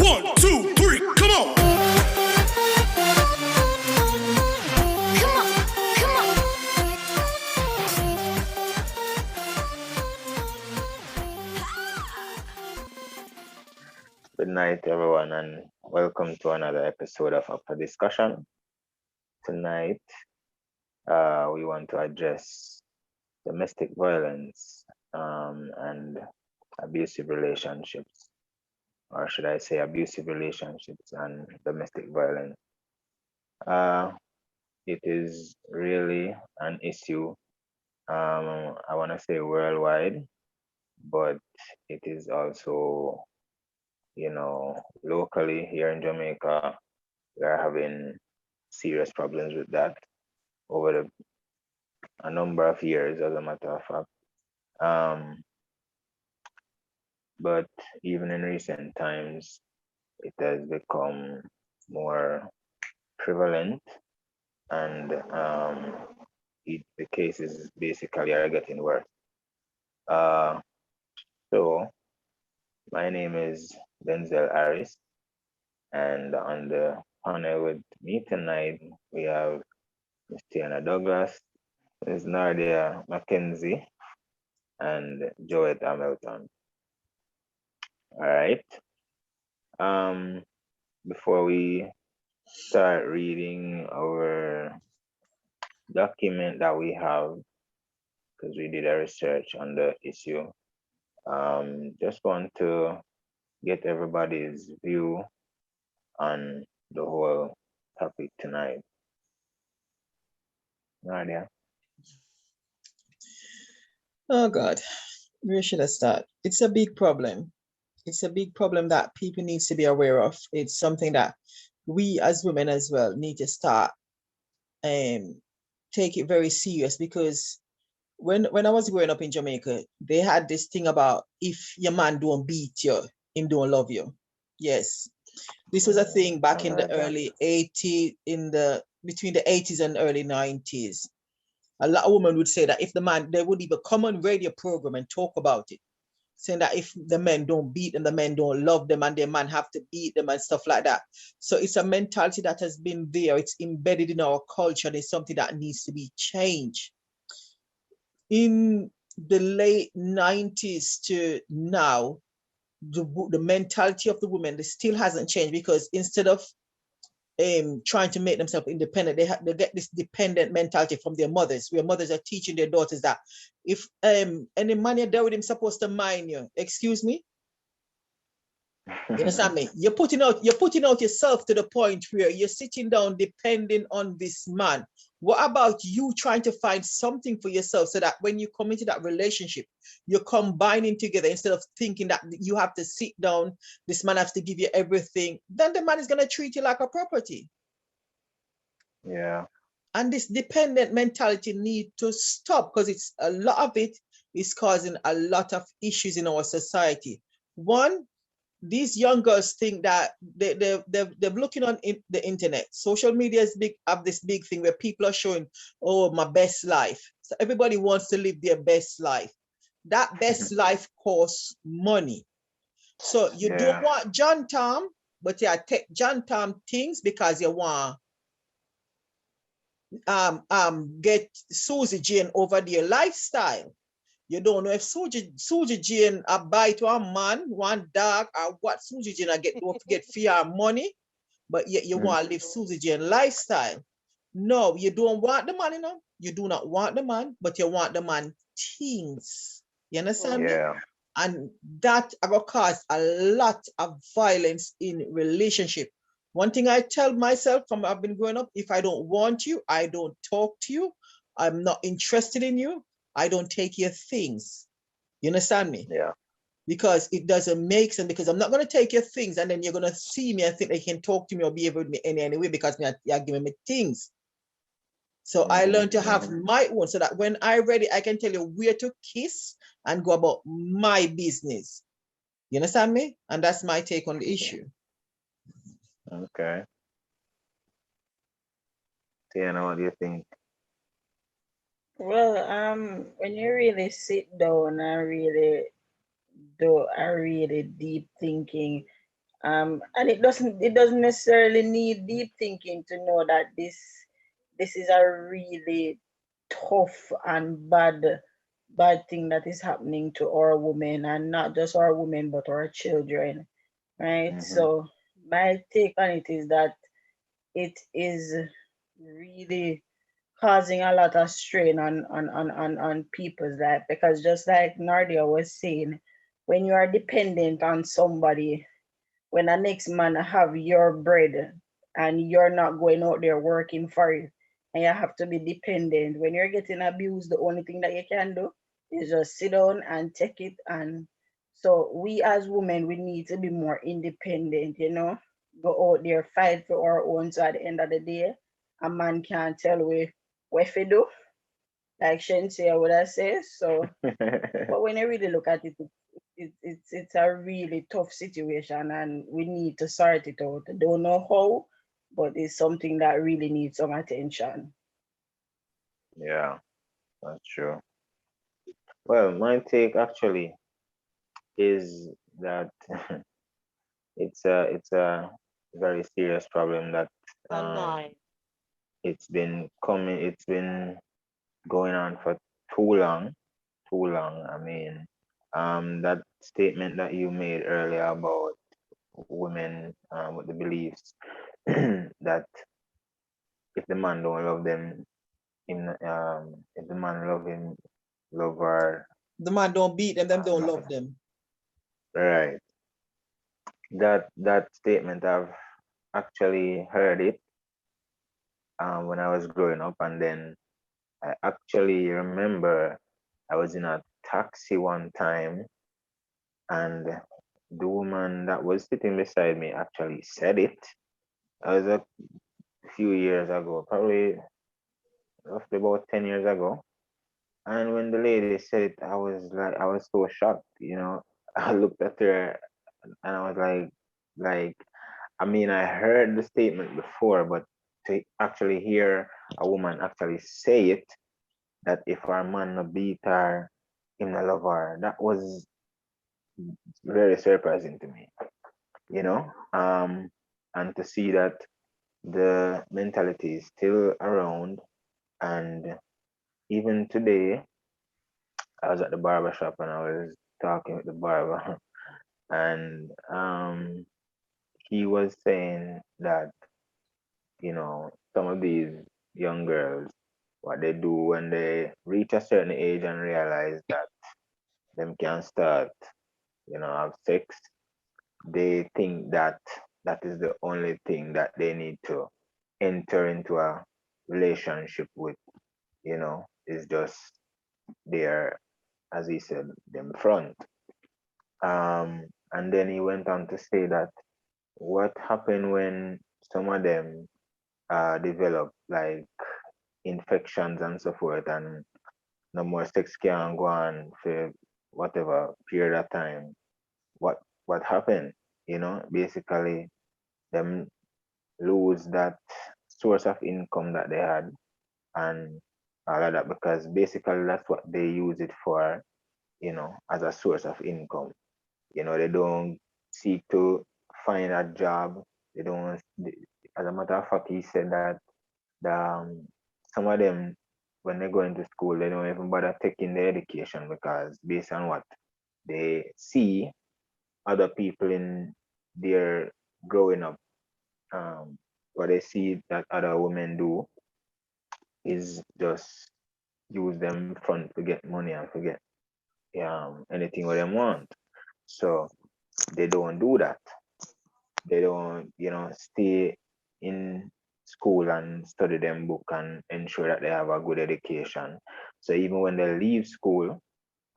1, 2, 3, come on. Good night, everyone, and welcome to another episode of Upper Discussion. Tonight, we want to address domestic violence and abusive relationships, or should I say abusive relationships and domestic violence. It is really an issue, I want to say worldwide, but it is also, locally here in Jamaica, we are having serious problems with that over a number of years, as a matter of fact. But even in recent times, it has become more prevalent, and the cases basically are getting worse. So my name is Denzel Harris, and on the panel with me tonight, we have Ms. Tiana Douglas, Ms. Nardia Mackenzie, and Joet Hamilton. All right. Before we start reading our document that we have, because we did a research on the issue, just want to get everybody's view on the whole topic tonight. Nadia? Oh God, where should I start? It's a big problem. It's a big problem that people need to be aware of. It's something that we as women as well need to start and take it very serious, because when I was growing up in Jamaica, they had this thing about if your man don't beat you, him don't love you. Yes. This was a thing back in the early 80s, between the 80s and early 90s. A lot of women would say that if the man, they would even come on radio program and talk about it, saying that if the men don't beat them, the men don't love them, and their man have to beat them and stuff like that. So it's a mentality that has been there. It's embedded in our culture, and it's something that needs to be changed. In the late 90s to now, the mentality of the women, it still hasn't changed, because instead of trying to make themselves independent, they get this dependent mentality from their mothers, where mothers are teaching their daughters that if any man you're there with him supposed to mind you. Excuse me? You understand me? You're putting out yourself to the point where you're sitting down depending on this man. What about you trying to find something for yourself, so that when you come into that relationship, you're combining together, instead of thinking that you have to sit down, this man has to give you everything, then the man is going to treat you like a property. Yeah. And this dependent mentality need to stop, because it's a lot of it is causing a lot of issues in our society. One, these young girls think that they're looking on the internet. Social media is have this big thing where people are showing, oh, my best life. So everybody wants to live their best life. That best life costs money. So you don't want John Tom, but you take John Tom things because you want get Susie Jane over their lifestyle. You don't know if Susie Jane a buy to a man, one dog, or what Susie Jane get for your money, but yet you want to live Susie Jane lifestyle. No, you don't want the man, You do not want the man, but you want the man things. You understand me? And that will cause a lot of violence in relationship. One thing I tell myself from I've been growing up, if I don't want you, I don't talk to you. I'm not interested in you. I don't take your things. You understand me? Yeah. Because it doesn't make sense, because I'm not going to take your things and then you're going to see me and think they can talk to me or behave with me any way, because you're giving me things. So I learned to have my own, so that when I'm ready, I can tell you where to kiss and go about my business. You understand me? And that's my take on the issue. Okay. Tiana, what do you think? Well, when you really sit down and really do a really deep thinking, And it doesn't necessarily need deep thinking to know that this is a really tough and bad thing that is happening to our women, and not just our women but our children, right? Mm-hmm. So my take on it is that it is really causing a lot of strain on people's life, because just like Nardia was saying, when you are dependent on somebody, when the next man have your bread and you're not going out there working for it, and you have to be dependent, when you're getting abused, the only thing that you can do is just sit down and take it. And so we as women, we need to be more independent, go out there, fight for our own. So at the end of the day, a man can't tell we what to do, like Shensi would have said. So but when you really look at it, it's a really tough situation, and we need to sort it out. I don't know how, but it's something that really needs some attention. Yeah, that's true. Well, my take actually is that it's a very serious problem that um it's been going on for too long, too long. I mean, that statement that you made earlier about women with the beliefs that if the man don't love them, if the man love him, love her, The man don't beat them don't um, love them. right? That statement I've actually heard it when I was growing up, and then I actually remember I was in a taxi one time, and the woman that was sitting beside me actually said it. It was a few years ago, probably roughly about 10 years ago. And when the lady said it, I was so shocked. I looked at her and I was like, I mean, I heard the statement before, but to actually hear a woman actually say it, that if her man no beat her, him no love her, that was very surprising to me, you know? And to see that the mentality is still around, and even today, I was at the barber shop and I was talking with the barber, and he was saying that some of these young girls, what they do when they reach a certain age and realize that them can start, have sex, they think that that is the only thing that they need to enter into a relationship with, is just their, as he said, them front. And then he went on to say that what happened when some of them develop like infections and so forth, and no more sex can go on for whatever period of time. What happened? Basically them lose that source of income that they had, and all of that, because basically that's what they use it for, as a source of income. They don't seek to find a job. They don't. As a matter of fact, he said that some of them, when they go into school, they don't even bother taking their education, because based on what they see other people in their growing up, um, what they see that other women do is just use them front to get money and forget anything what they want. So they don't do that. They don't, stay in school and study them book and ensure that they have a good education. So even when they leave school,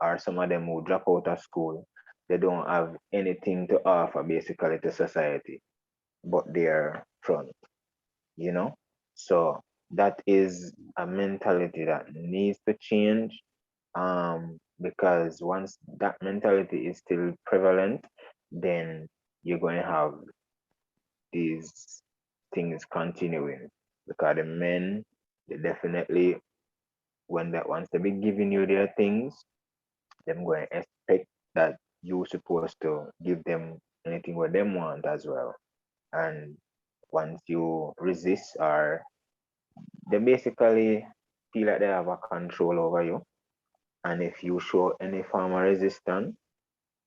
or some of them who drop out of school, they don't have anything to offer basically to society but their front, you know? So that is a mentality that needs to change, because once that mentality is still prevalent, then you're going to have these things continuing, because the men, they definitely, when that once they be giving you their things, them going to expect that you're supposed to give them anything what them want as well. And once you resist, or they basically feel like they have a control over you. And if you show any form of resistance,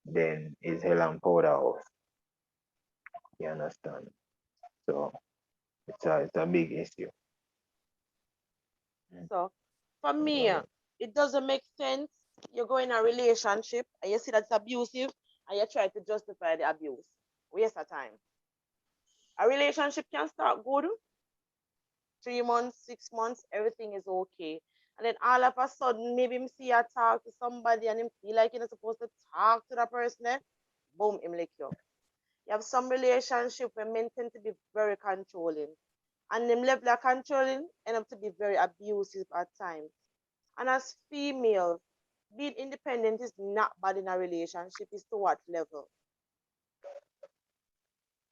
then it's hell and powder house. You understand? So it's a big issue. So for me, it doesn't make sense. You go in a relationship and you see that's abusive and you try to justify the abuse. Waste of time. A relationship can start good, 3 months, 6 months, everything is okay. And then all of a sudden, maybe him see you talk to somebody and him feel like you're not supposed to talk to that person, boom, him lick you. You have some relationship where men tend to be very controlling. And them level of controlling end up to be very abusive at times. And as females, being independent is not bad in a relationship, is to what level?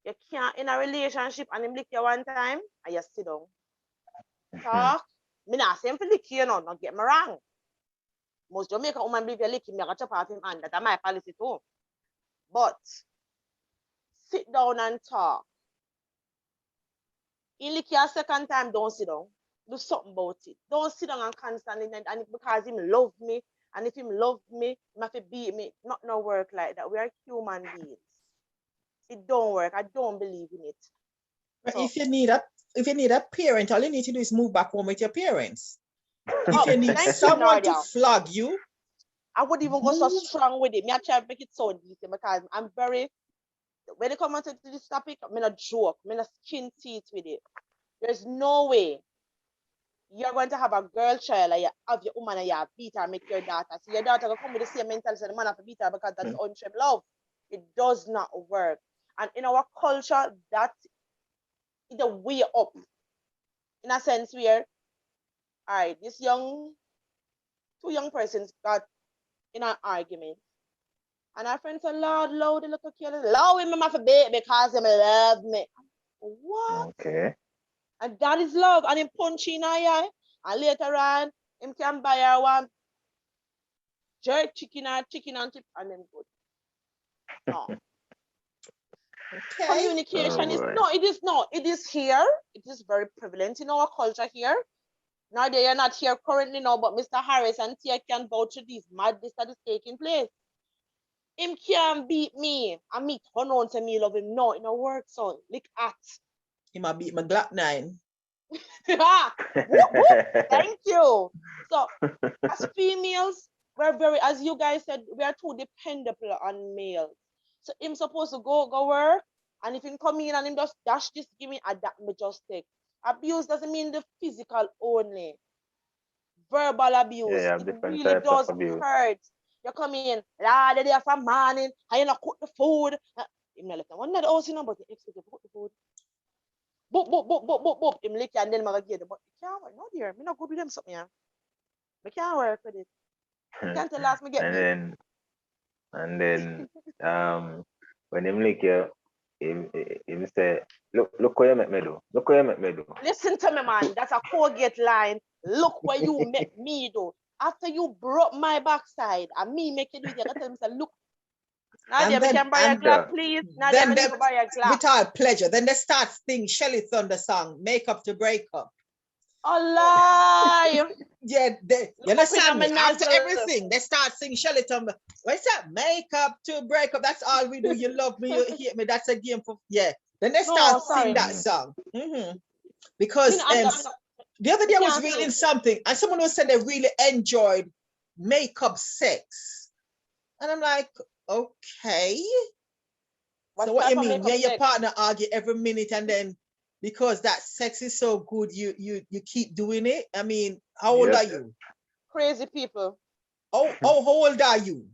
You can't in a relationship and him lick you one time and you sit down. Talk. Me not saying for lick you, no, not get me wrong. Most Jamaican women believe you lick him, you got chop off him hand. That's my policy too. But sit down and talk. He lick you a second time, don't sit down. Do something about it. Don't sit down and constantly and because him love me, and if him love me, he have to beat me. Not no work like that. We are human beings. It don't work. I don't believe in it. But So, if you need a parent, all you need to do is move back home with your parents. If you need thank you, someone to Nadia. flog you, I would even go so strong with it. Me I try to make it so decent because I'm very, when it comes to this topic, I'm not joke. I'm not skin teeth with it. There's no way you're going to have a girl child and you have your woman and you beat her and make your daughter. So your daughter will come with the same mentality as the man have to beat her because that's unchecked love. It does not work. And in our culture, that is the way up. In a sense where, all right, two young persons got in an argument. And our friend said, Lord, the little kid, allow him to beat because he love me. What? Okay. And that is love. And him punch in her eye. And later on, him can buy her one jerk chicken and chip and then good. No. okay. Communication is no, it is not. It is here. It is very prevalent in our culture here. Now they are not here currently now, but Mr. Harris and Tia can vouch to this madness that is taking place. Him can't beat me and me turn on to me love him. No, it don't work, son. Look at. He might beat my Glock 9. Thank you. So as females, we're very, as you guys said, we are too dependable on males. So him supposed to go work, and if him come in and him just dash this, give me a that me just take. Abuse doesn't mean the physical only. Verbal abuse. Yeah, it different really types does of abuse. hurt. You come in, they're there from morning, and you not cook the food. Him not left one of the house, you know, but you expect to cook the food. Boop. Him lick you and then I'm get it. But it can't work. No, dear. Me not good with them something, yeah. I can't work with it. Can't tell last me get me. And then when him lick you, him say, look what you make me do. Look what you make me do. Listen to me, man. That's a Colgate line. Look what you make me do. After you broke my backside and me make you do it, you gotta tell me, say, look. Nadia, we can buy a Glock, please. Nadia, Then we need to buy a Glock. with all pleasure. Then they start singing Shelly Thunder song, Make Up to Break Up. Allah. Yeah, you understand me? After nostril. everything, they start singing Shelly Thunder. What's that? Make up to break up. That's all we do. You love me, you hate me. That's a game for, yeah. Then they start singing that song. Because the other day I was reading something and someone who said they really enjoyed makeup sex. And I'm like, okay. So what you mean? Yeah, your partner argue every minute and then because that sex is so good, you keep doing it. I mean, how old are you? Crazy people. Oh, how old are you?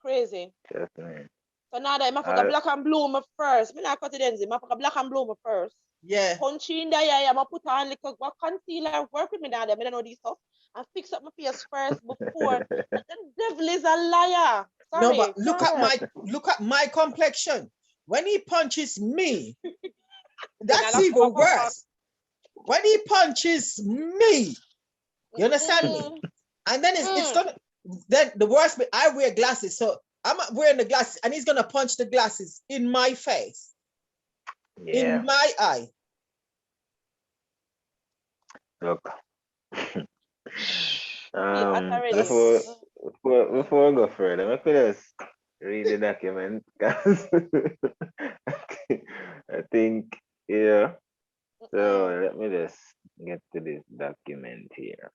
Crazy. Definitely. So now that I forgot black and blue my first. Me not cut it in. I forgot black and blue my first. Yeah. Punch in there, yeah, I put on like a concealer, work with me down there. I don't know this stuff. And fix up my face first before. The devil is a liar. Sorry. No, but look at my complexion. When he punches me, that's even worse. When he punches me, you understand me? And then it's gonna. Then the worst bit, I wear glasses, so I'm wearing the glasses and he's gonna punch the glasses in my face, Yeah. in my eye. Look. Authorities. Before we go further, let me just read the document because I think, yeah. So let me just get to this document here.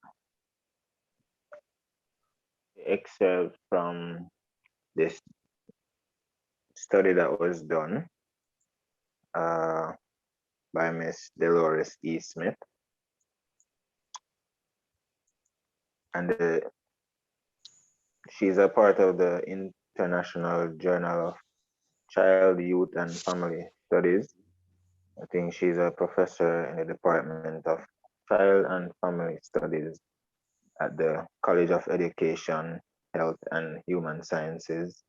Excerpt from this study that was done by Miss Dolores E. Smith. And she's a part of the International Journal of Child, Youth, and Family Studies. I think she's a professor in the Department of Child and Family Studies at the College of Education, Health, and Human Sciences.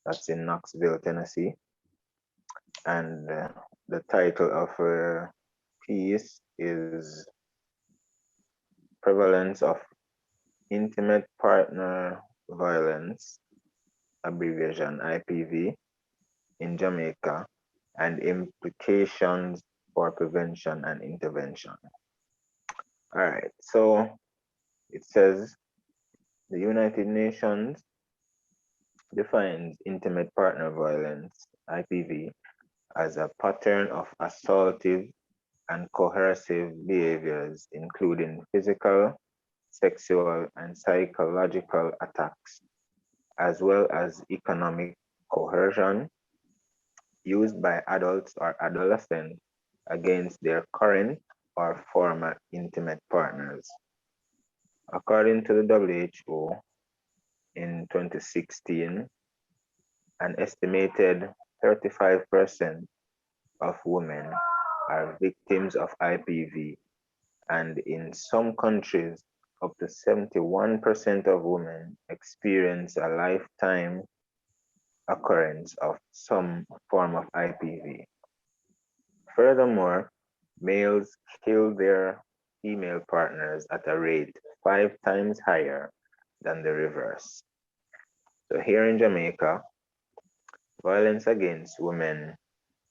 That's in Knoxville, Tennessee. And the title of her piece is Prevalence of Intimate Partner Violence, abbreviation IPV, in Jamaica, and implications for prevention and intervention. All right, so it says the United Nations defines intimate partner violence, IPV, as a pattern of assaultive and coercive behaviors, including physical, sexual, and psychological attacks, as well as economic coercion used by adults or adolescents against their current or former intimate partners. According to the WHO, in 2016, an estimated 35% of women are victims of IPV, and in some countries, up to 71% of women experience a lifetime occurrence of some form of IPV. Furthermore, males kill their female partners at a rate 5 times higher than the reverse. So here in Jamaica, violence against women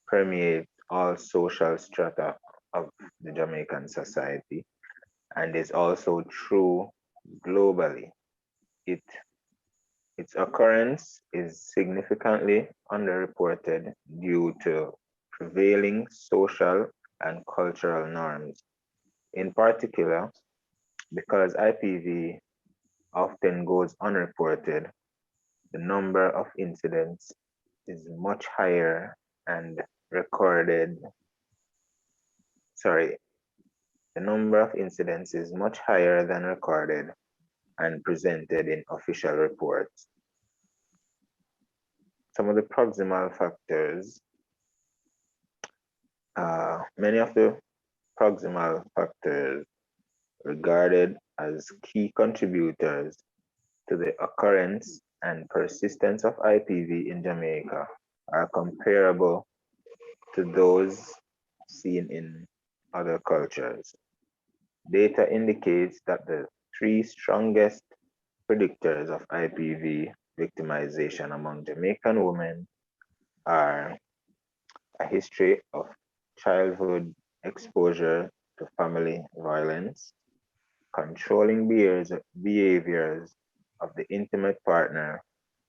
permeates all social strata of the Jamaican society and is also true globally. Its occurrence is significantly underreported due to prevailing social and cultural norms. In particular, because IPV often goes unreported, the number of incidents is much higher and recorded. The number of incidents is much higher than recorded and presented in official reports. Some of the proximal factors, many of the proximal factors regarded as key contributors to the occurrence and persistence of IPV in Jamaica are comparable to those seen in other cultures. Data indicates that the 3 strongest predictors of IPV victimization among Jamaican women are a history of childhood exposure to family violence, controlling behaviors of the intimate partner,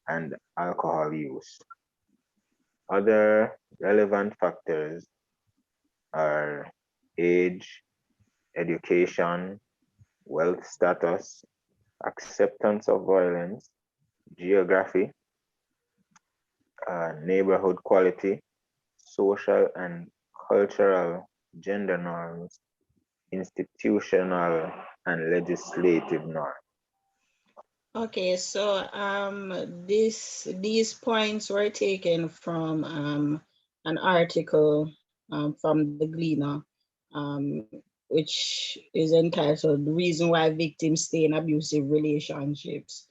and alcohol use. Other relevant factors are age, education, wealth status, acceptance of violence, geography, neighborhood quality, social and cultural gender norms, institutional and legislative norms. Okay, so these points were taken from an article from the Gleaner, which is entitled "The Reason Why Victims Stay in Abusive Relationships."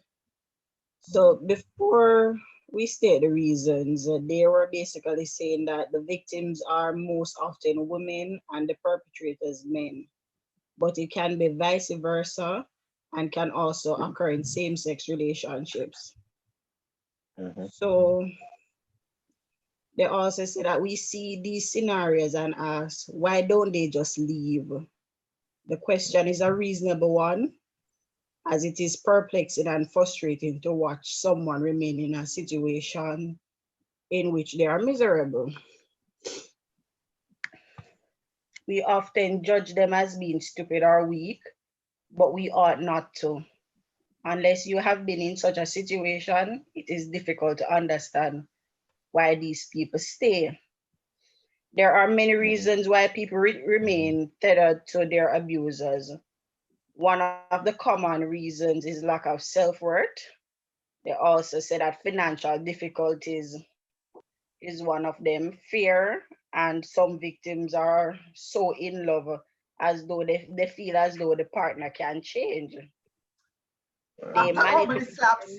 So before we state the reasons, they were basically saying that the victims are most often women and the perpetrators men, but it can be vice versa and can also occur in same-sex relationships. So they also say that we see these scenarios and ask, why don't they just leave? The question is a reasonable one, as it is perplexing and frustrating to watch someone remain in a situation in which they are miserable. We often judge them as being stupid or weak, but we ought not to. Unless you have been in such a situation, it is difficult to understand why these people stay. There are many reasons why people remain tethered to their abusers. One of the common reasons is lack of self-worth. They also say that financial difficulties is one of them, fear, and some victims are so in love as though they feel as though the partner can change. They manipulate slaps.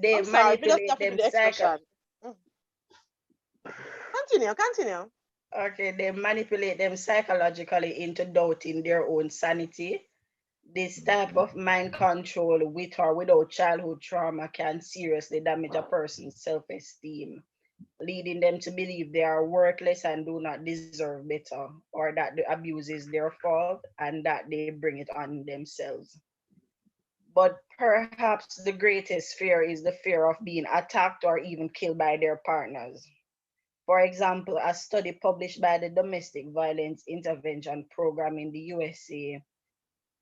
they I'm sorry, we just manipulate stop them the expression. Continue. Okay, they manipulate them psychologically into doubting their own sanity. This type of mind control, with or without childhood trauma, can seriously damage a person's self-esteem, leading them to believe they are worthless and do not deserve better, or that the abuse is their fault and that they bring it on themselves. But perhaps the greatest fear is the fear of being attacked or even killed by their partners. For example, a study published by the Domestic Violence Intervention Program in the USA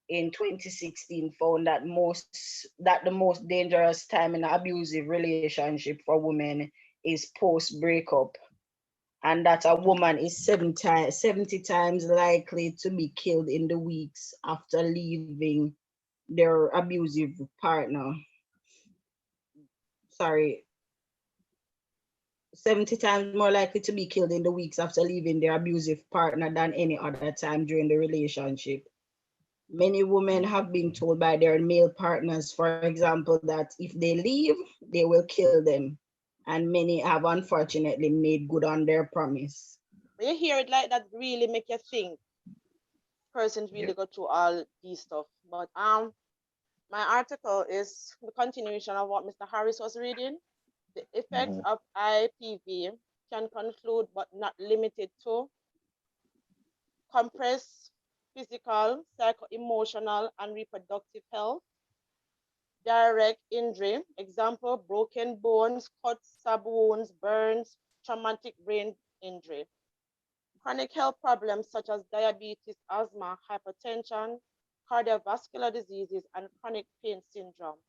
in 2016 found that the most dangerous time in an abusive relationship for women is post breakup, and that a woman is 70 times likely to be killed in the weeks after leaving their abusive partner. Sorry, 70 times more likely to be killed in the weeks after leaving their abusive partner than any other time during the relationship. Many women have been told by their male partners, for example, that if they leave, they will kill them. And many have unfortunately made good on their promise. When you hear it like that, really make you think persons really go through all these stuff. But my article is the continuation of what Mr. Harris was reading. The effects of IPV can conclude but not limited to compressed physical, psycho-emotional, and reproductive health, direct injury, example, broken bones, cuts, stab wounds, burns, traumatic brain injury, chronic health problems such as diabetes, asthma, hypertension, cardiovascular diseases, and chronic pain syndrome,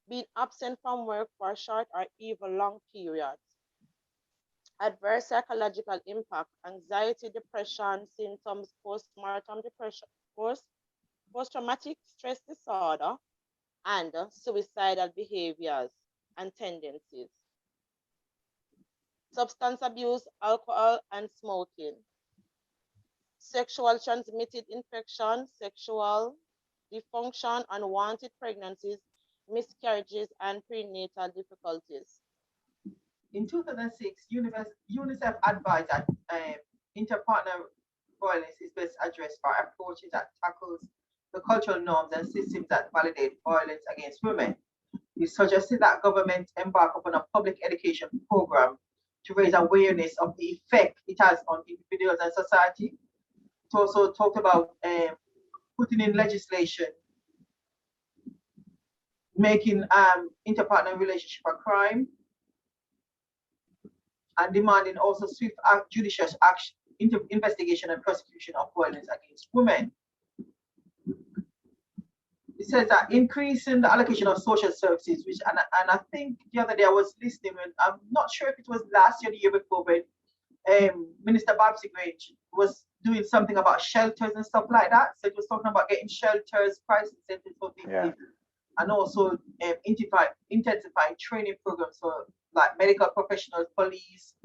being absent from work for short or even long periods, adverse psychological impact, anxiety, depression, symptoms, postmortem depression, post-traumatic stress disorder, and suicidal behaviors and tendencies, substance abuse, alcohol, and smoking, sexual transmitted infection, sexual dysfunction, unwanted pregnancies, miscarriages, and prenatal difficulties. In 2006, UNICEF advised that interpartner violence is best addressed by approaches that tackles the cultural norms and systems that validate violence against women. It suggested that government embark upon a public education program to raise awareness of the effect it has on individuals and society. It also talked about putting in legislation, making interpartner relationship a crime, and demanding also swift judicial action, investigation and prosecution of violence against women. It says that increasing the allocation of social services, which and I think the other day I was listening, and I'm not sure if it was last year or the year before, but Minister Babsy Grange was doing something about shelters and stuff like that. So it was talking about getting shelters, crisis centers for victims, and also intensifying training programs for like medical professionals, police,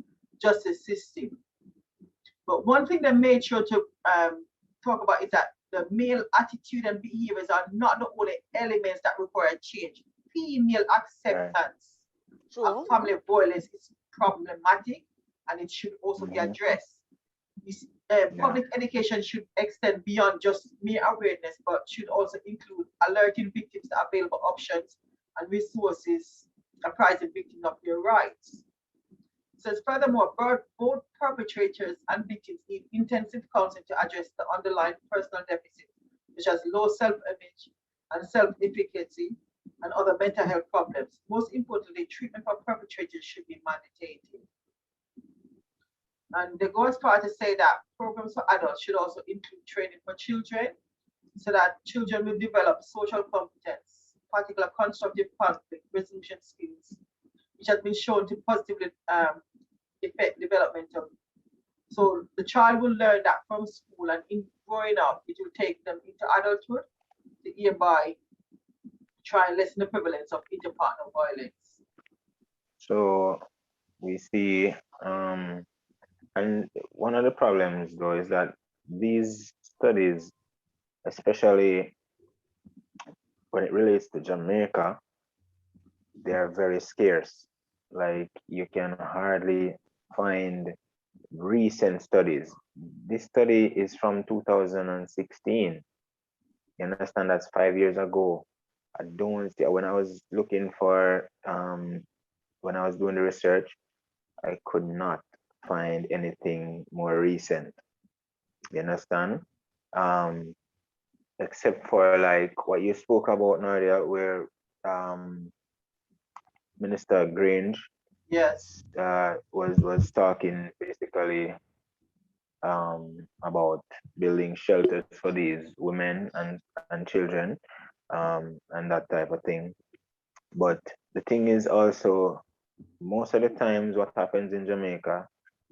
justice system. But one thing they made sure to talk about is that the male attitude and behaviors are not the only elements that require change. Female acceptance of family violence is problematic, and it should also be addressed. Public education should extend beyond just mere awareness, but should also include alerting victims to available options and resources apprising victims of their rights. It says furthermore, both perpetrators and victims need intensive counseling to address the underlying personal deficits, such as low self-image and self-efficacy and other mental health problems. Most importantly, treatment for perpetrators should be mandated. And they go as far to say that programs for adults should also include training for children so that children will develop social competence, particular constructive conflict resolution skills, which has been shown to positively affect developmental. So the child will learn that from school, and in growing up, it will take them into adulthood to hereby try and lessen the prevalence of interpartner violence. So we see, and one of the problems though is that these studies, especially when it relates to Jamaica, they are very scarce. Like you can hardly find recent studies. This study is from 2016. You understand, that's 5 years ago. I don't see, when I was looking for when I was doing the research, I could not find anything more recent. You understand? Except for like what you spoke about earlier, where Minister Grange Yes. was talking basically about building shelters for these women and children and that type of thing. But the thing is also, most of the times what happens in Jamaica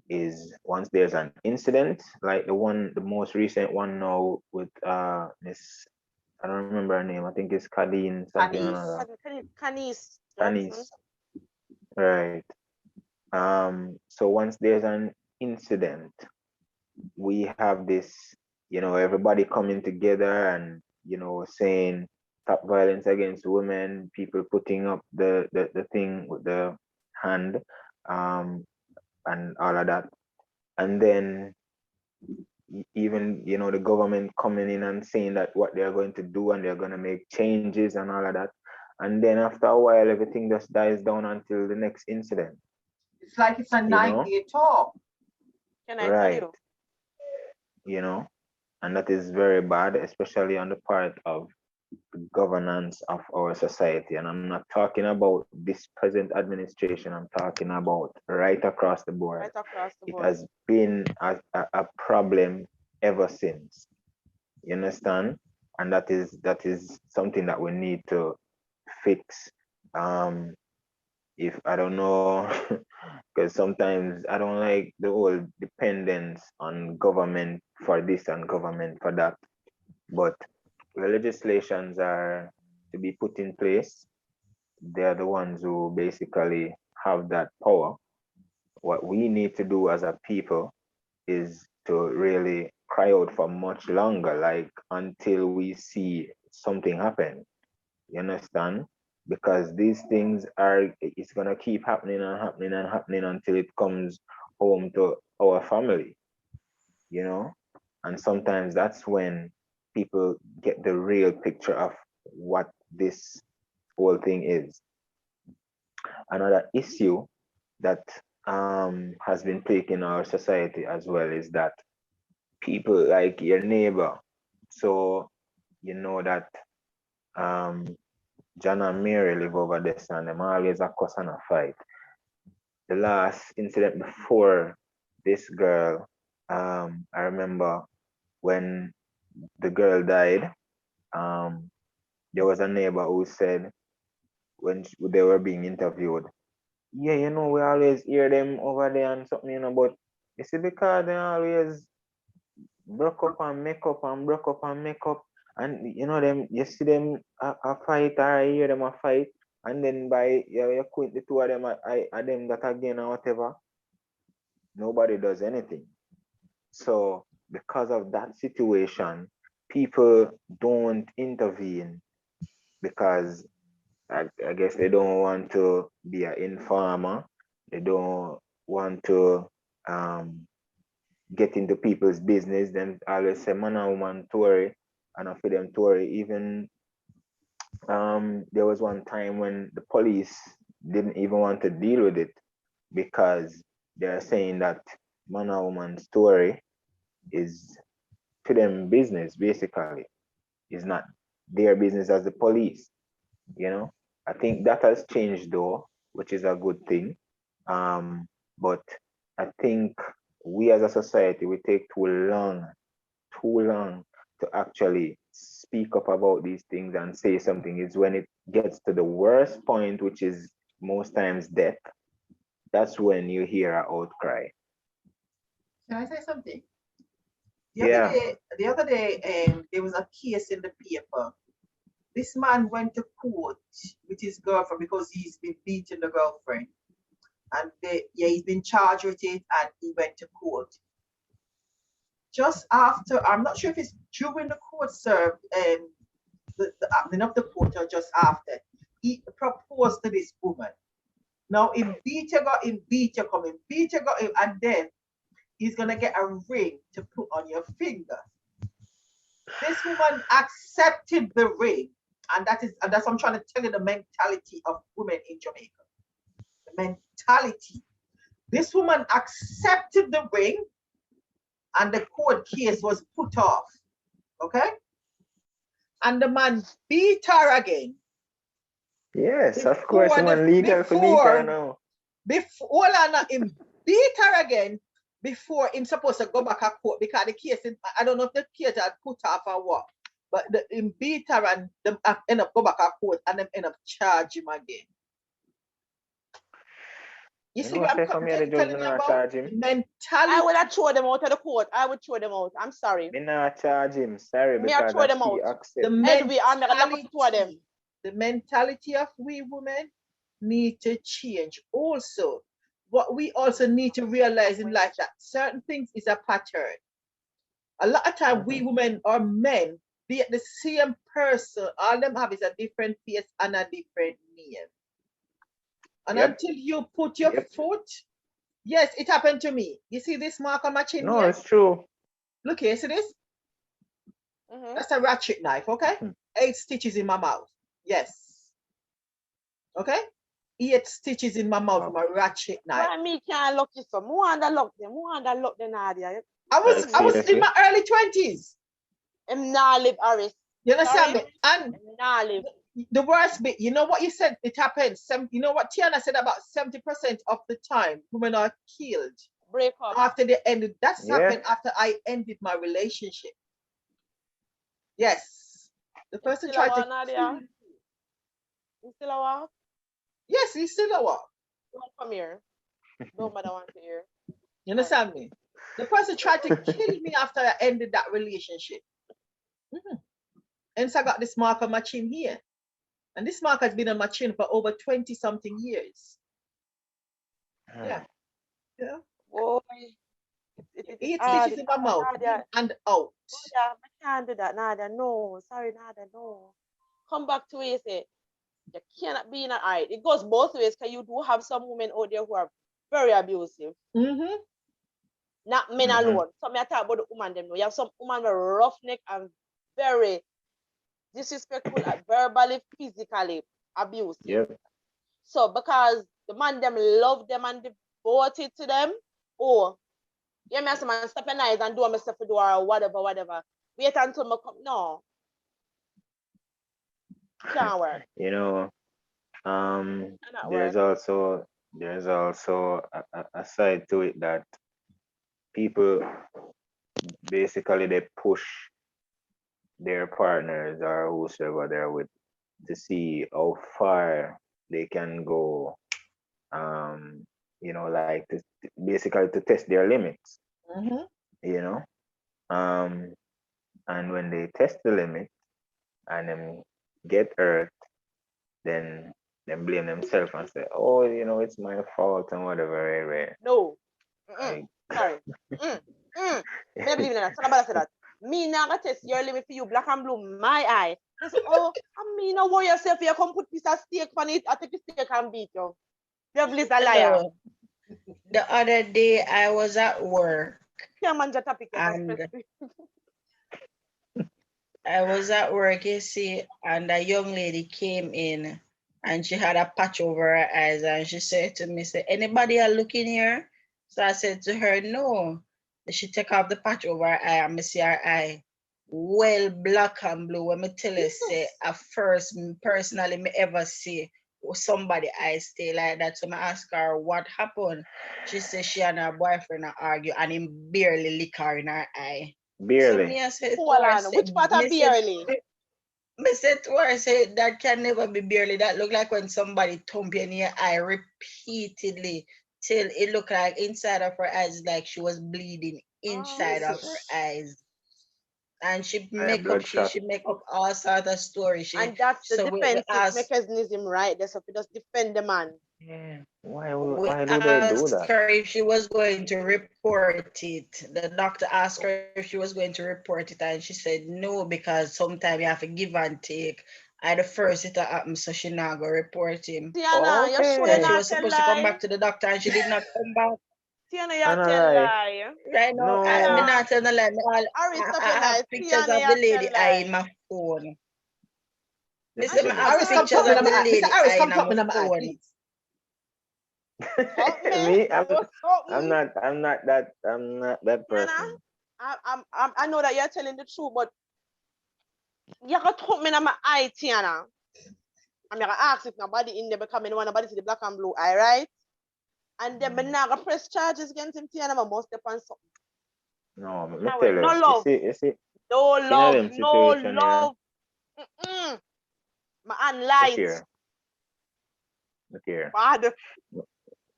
is once there's an incident, like the most recent one now with Miss, I don't remember her name, I think it's Kadeen something or another. Canis Canis. Johnson. Right. So once there's an incident, we have this, everybody coming together and, saying stop violence against women, people putting up the thing with the hand, and all of that. And then even, the government coming in and saying that what they're going to do and they're going to make changes and all of that. And then after a while, everything just dies down until the next incident. It's like it's a 9-day talk. Can I tell you? And that is very bad, especially on the part of the governance of our society. And I'm not talking about this present administration, I'm talking about right across the board. Right across the board. It has been a problem ever since. You understand? And that is something that we need to fix. If I don't know, because sometimes I don't like the whole dependence on government for this and government for that. But the legislations are to be put in place. They're the ones who basically have that power. What we need to do as a people is to really cry out for much longer, like until we see something happen. You understand? Because these things it's gonna keep happening and happening and happening until it comes home to our family, and sometimes that's when people get the real picture of what this whole thing is. Another issue that has been plaguing our society as well is that people like your neighbor. So you know that John and Mary live over there, and them always a cuss and a fight. The last incident before this girl, I remember when the girl died, there was a neighbor who said when they were being interviewed, yeah, we always hear them over there and something, but you see, because they always broke up and make up and broke up and make up, and them, you see them a fight, or I hear them a fight, and then by you quit the two of them, I them that again or whatever, nobody does anything. So because of that situation, people don't intervene because I guess they don't want to be an informer. They don't want to get into people's business. Then always say man and woman Tory, and for them Tory, even there was one time when the police didn't even want to deal with it because they're saying that man or woman story is to them business, basically. It's not their business as the police, you know. I think that has changed though, which is a good thing. But I think we as a society we take too long to actually speak up about these things and say something. Is when it gets to the worst point, which is most times death. That's when you hear an outcry. Can I say something? Yeah. The other day, there was a case in the paper. This man went to court with his girlfriend because he's been beating the girlfriend. And he's been charged with it and he went to court. Just after, I'm not sure if it's during the court served, the happening of the court or just after, he proposed to this woman. Now, in beat you got him, and then he's gonna get a ring to put on your finger. This woman accepted the ring, and that's what I'm trying to tell you, the mentality of women in Jamaica. The mentality. This woman accepted the ring, and the court case was put off. Okay? And the man beat her again. Yes, of course, man, legal for beat her now. Before him beat her again before him supposed to go back to court because the case, I don't know if the case had put off or what, but him beat her and them end up go back to court and them end up charge him again. You see what I'm telling you about? Mentality. I would have thrown them out of the court. I would throw them out. I'm sorry. Me not charge him. Sorry, me I throw them out. The mentality of we women need to change. Also, what we also need to realize in life that certain things is a pattern. A lot of time we women or men, be the same person, all them have is a different face and a different name. And until you put your foot, yes, it happened to me. You see this mark on my chin here? No, it's true. Look here, see this? That's a ratchet knife, okay? 8 stitches in my mouth. Yes. Okay? 8 stitches in my mouth from a ratchet knife. Why me can't look you some? Who under lock them? Who under lock them, Nadia? I was in my early 20s. I'm not live, Aris. You understand me? And not live. The worst bit, you know what you said? It happens. You know what Tiana said about 70% of the time women are killed. Break up. After they ended. That's happened after I ended my relationship. Yes. The person tried to kill. You still a walk? Yes, he's still a walk. Don't come here. Don't matter want to hear. You understand me? The person tried to kill me after I ended that relationship. And so I got this mark on my chin here. And this mark has been on my chin for over 20-something years. Yeah. Yeah. Boy. 8 stitches in my mouth and out. Nadia, I can't do that, Nadia. No. Sorry, Nadia, no. Come back to where you say, you cannot be in an eye. It goes both ways because you do have some women out there who are very abusive. Not men alone. So I talk about the woman them. You have some women with roughneck and very disrespectful, verbally, physically abusive. Yep. So because the man them love them and devoted to them, or you may say, man, stop your eyes and do what I say for do or whatever. Wait until I come. No. Can't work. You know, there's also a side to it that people basically they push their partners or whosoever they're with to see how far they can go, you know, like basically to test their limits, you know, and when they test the limit and then get hurt, then blame themselves and say, oh, you know, it's my fault and whatever. Right? No. Sorry. I believe in that. Somebody said that. Me now gonna test your limit for you, black and blue, my eye. They say, oh, I mean, no worry yourself, you come put piece of steak on it, I take a steak and beat you. Devil is a liar. The other day I was at work. And I was at work, you see, and a young lady came in and she had a patch over her eyes and she said to me, say, anybody are looking here? So I said to her, no. She take off the patch over her eye and me see her eye. Well, black and blue. When me tell you, say, a first personally me ever see somebody eye stay like that. So I ask her what happened. She said she and her boyfriend are argue and him barely lick her in her eye. So Barely. me I said to Hold her, on. say, Which part of barely? me said to her, say that can never be barely. That look like when somebody thump you in your eye repeatedly till it looked like inside of her eyes like she was bleeding inside of her eyes. And she make up bloodshot. she make up all sort of stories. And that's the So we defensive ask mechanism, right? That's what we just defend the man. Yeah. we Why do they do asked that? her if she was going to report it. The doctor asked her if she was going to report it, and she said no because sometimes you have to give and take. At the first it happened, so she not go report him. Tiana, you're sure you're Then she Okay. not was tell supposed to come lie? back to the doctor, and she did not come back. Tiana, you're tell Analyze. lie. Right now, me No. Tiana, not telling a lie. Ari, I stop your lie. have pictures Tiana, of the you're lady tell eye in lie. my phone. The Me say And me she thing have Iris, have come pictures talk me of in the my eye. Mr. lady Iris, eye in come talk my me in my eye, phone. please. help me. me, Do something. I'm not that Tiana, person. I know that you're telling the truth, but you got to me in my eye, Tiana. I'm gonna ask if nobody in there becoming one nobody see the black and blue eye, right? And then me now gonna press charges against him, Tiana. I must step on something. No, me Now, tell no you. love, You see, no you know love, them no situation here. love. Mm-mm. My hand Look light. here. Look here. Bad.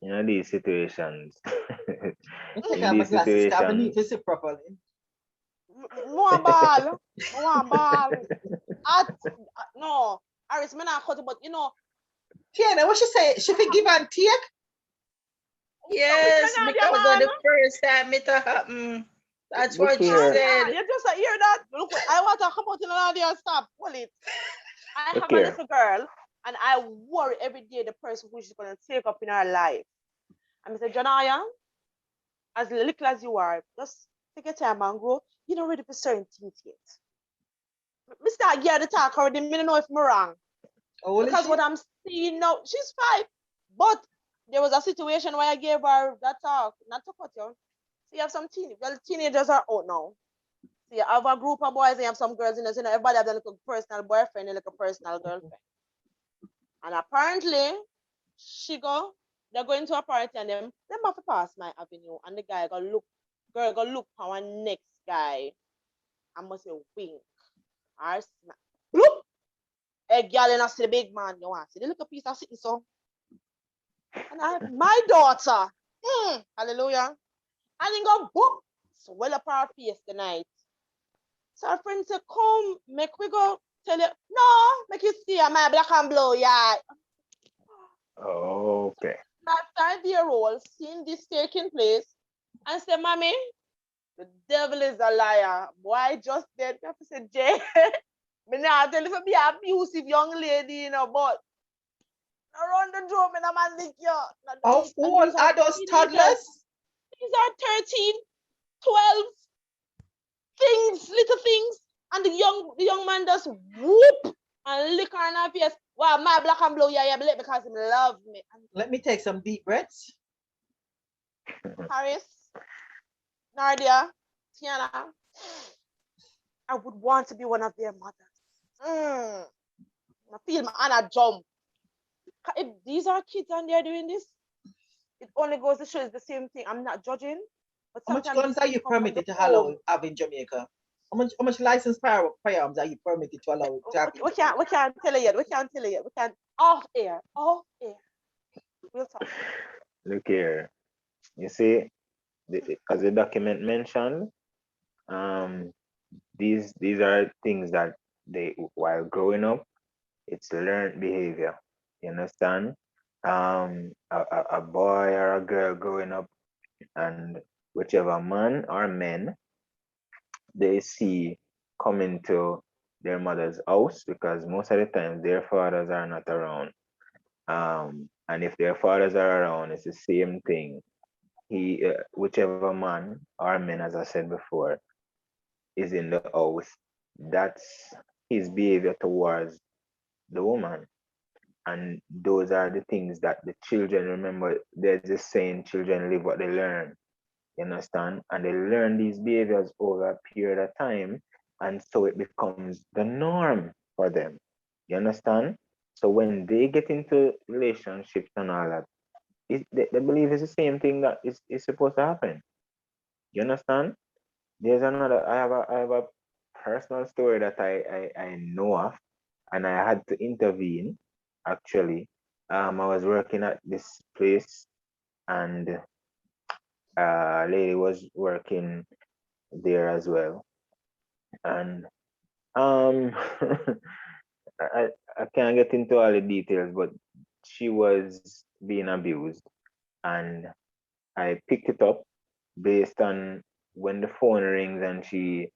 You know these situations. I take In out my these glasses because I need situations, to see properly. No ball. No ball. No. Aris, me not cut it, but you know. Tiana, what she say? She can give and take? Yes, Nadia, because of man. the first time it happened. That's Look what she here. said. You just hear that? Look, I want to come out in Nadia. Stop. Hold it. I Look have a here. little girl, and I worry every day the person who she's gonna take up in her life. And I said, Janaya, as little as you are, just take your time and grow. You're not ready for certain things yet. Me start getting the talk already. Me don't know if I'm wrong. How old is Because she? what I'm seeing now, she's 5. But there was a situation where I gave her that talk, not to cut you. So you have some teenagers are out now. So you have a group of boys and you have some girls in there. So everybody have a little personal boyfriend and like a personal girlfriend. And apparently, they're going to a party and them have to pass my avenue. And the guy girl go look for our next guy. I must say wink. Or snap. Bloop! A girl and I see the big man, you want see the little piece of sitting so. And my daughter, hallelujah. And then go boop, swell up her face the night. So her friend said, come, make we go tell you, no, make you see my black and blue, yeah. Okay. That 5-year-old seeing this taking place and say, Mommy, the devil is a liar. Boy, just dead. You have to say, Jay, me not tell you to be an abusive young lady, you know, but around the drum and a man lick you. How old are those toddlers? These are 13, 12 things, little things. And the young man just whoop and lick her in her face. Wow, my black and blue, yeah, because he love me. Let me take some deep breaths. Harris, Nardia, Tiana, I would want to be one of their mothers. I feel my Anna jump. If these are kids and they're doing this, it only goes to show it's the same thing. I'm not judging, but How much sometimes guns are you permitted to have in Jamaica? How much licensed firearms are you permitted to allow to have? We can't tell you yet. We can't tell you yet. We can't off air. We'll talk. Look here. You see, as the document mentioned, these are things that they, while growing up, it's learned behavior. You understand? A boy or a girl growing up, and whichever man or men they see coming to their mother's house, because most of the time their fathers are not around. And if their fathers are around, it's the same thing. Whichever man or men, as I said before, is in the house, that's his behavior towards the woman. And those are the things that the children remember. There's this saying, children live what they learn. You understand? And they learn these behaviors over a period of time. And so it becomes the norm for them. You understand? So when they get into relationships and all that, they believe it's the same thing that is supposed to happen. You understand? There's another, I have a personal story that I know of, and I had to intervene actually. I was working at this place, and a lady was working there as well. And um I, I can't get into all the details, but she was being abused, and I picked it up based on when the phone rings and she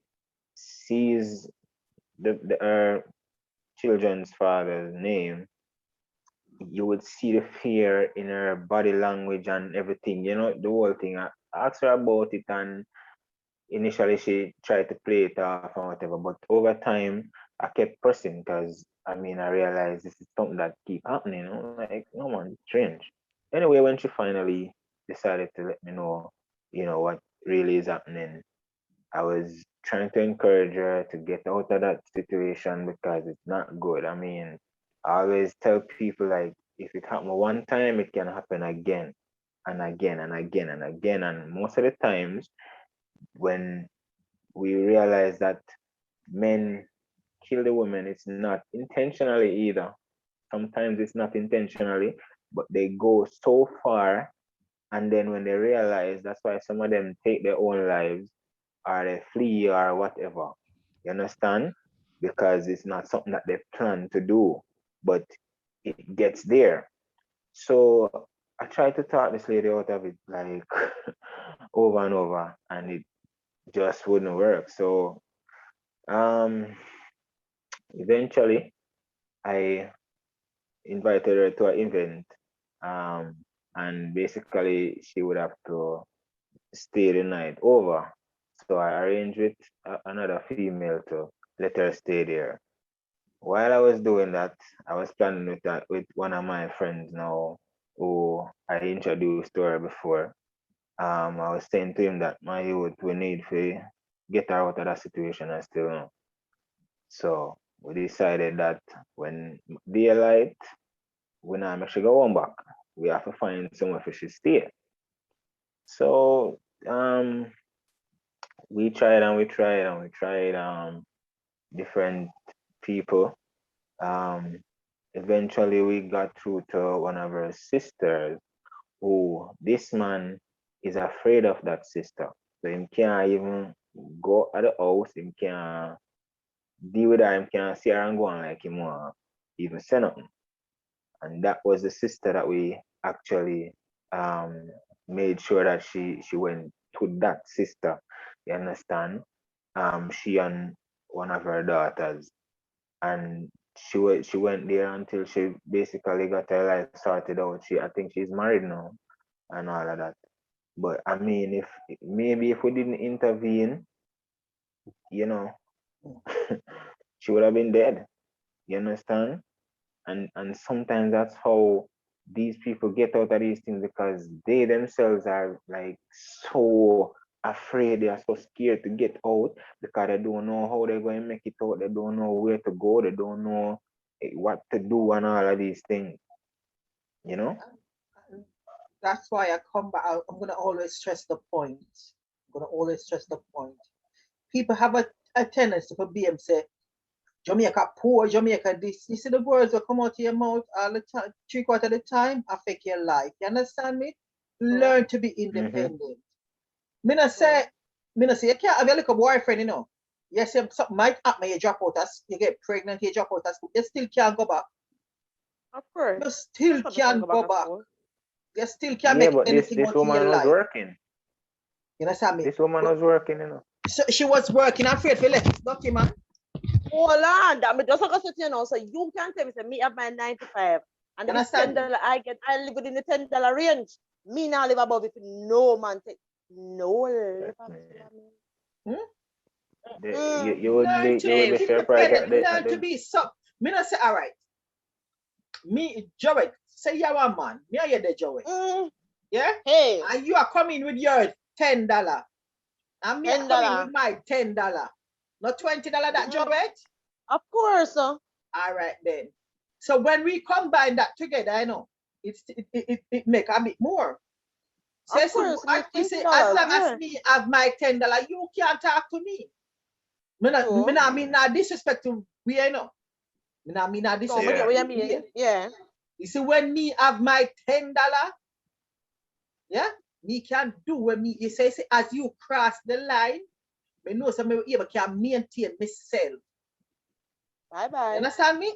sees the her children's father's name. You would see the fear in her body language and everything, the whole thing. I asked her about it, and initially she tried to play it off and whatever, but over time I kept pressing because I realized this is something that keep happening. I'm like, no man, it's strange. Anyway, when she finally decided to let me know, what really is happening, I was trying to encourage her to get out of that situation because it's not good. I always tell people, like, if it happened one time, it can happen again and again and again and again. And most of the times when we realize that men kill the women, it's not intentionally either. Sometimes it's not intentionally, but they go so far, and then when they realize, that's why some of them take their own lives or they flee or whatever. You understand? Because it's not something that they plan to do, but it gets there. So I tried to talk this lady out of it, like, over and over, and it just wouldn't work. So um eventually I invited her to an event, um and basically she would have to stay the night over. So I arranged with another female to let her stay there. While I was doing that, I was planning with one of my friends now, who I introduced to her before. I was saying to him that my youth, we need to get her out of that situation and still know. So we decided that when daylight, we not make sure go home back. We have to find somewhere for she stay. So we tried and we tried and we tried different people. Um Eventually we got through to one of her sisters, who this man is afraid of that sister. So him can't even go at the house, him can't deal with her, him can't see her and go on like him want even say nothing. And that was the sister that we actually um made sure that she went to that sister. You understand? She and one of her daughters, and she went there until she basically got her life sorted out. I think she's married now and all of that. But if maybe if we didn't intervene, you know, she would have been dead. You understand? And sometimes that's how these people get out of these things, because they themselves are like so afraid, they are so scared to get out because they don't know how they're going to make it out, they don't know where to go, they don't know what to do and all of these things, you know. That's why I come back. I'm going to always stress the point. I'm going to always stress the point. People have a tendency for BM say, Jamaica poor, Jamaica this. You see the words that come out of your mouth all the time, 3/4 of the time, affect your life. You understand me? Learn to be independent. Me not say you can't have a little boyfriend, Yes, something might happen, you drop out as you get pregnant, you drop out as you still can't go back. Of course. You still can't go back. You still can't Yeah, make but anything this out of your woman was life. working. You understand me? This woman was working, So she was working, afraid to let this dirty man. Hold on, that me just like I said, so you can't tell me, say, me have my 9 to 5, and the $10 I get, I live within the $10 range. Me now live above it. No man take no live. You would Learn be to you be would be surprised independent. at Learn to the be so. Me not say all right. Me, Joey, say you're a man. Me are you there, Joey? Yeah? Hey, And you are coming with your $10. And me are coming $10. with my $10. Not $20 that Joey? Of course. All right then. So when we combine that together, I know it make a bit more. Say, Of course, make you say, $20. as long Yeah. as me have my $10, you can't talk to me. Me True. not mean not disrespect to we I know. Me not mean not No, I disrespect. get what you to we. mean. Yeah. You see, when me have my $10, yeah, me can do when me you say as you cross the line, me know some me able can maintain myself. Bye You bye. understand me?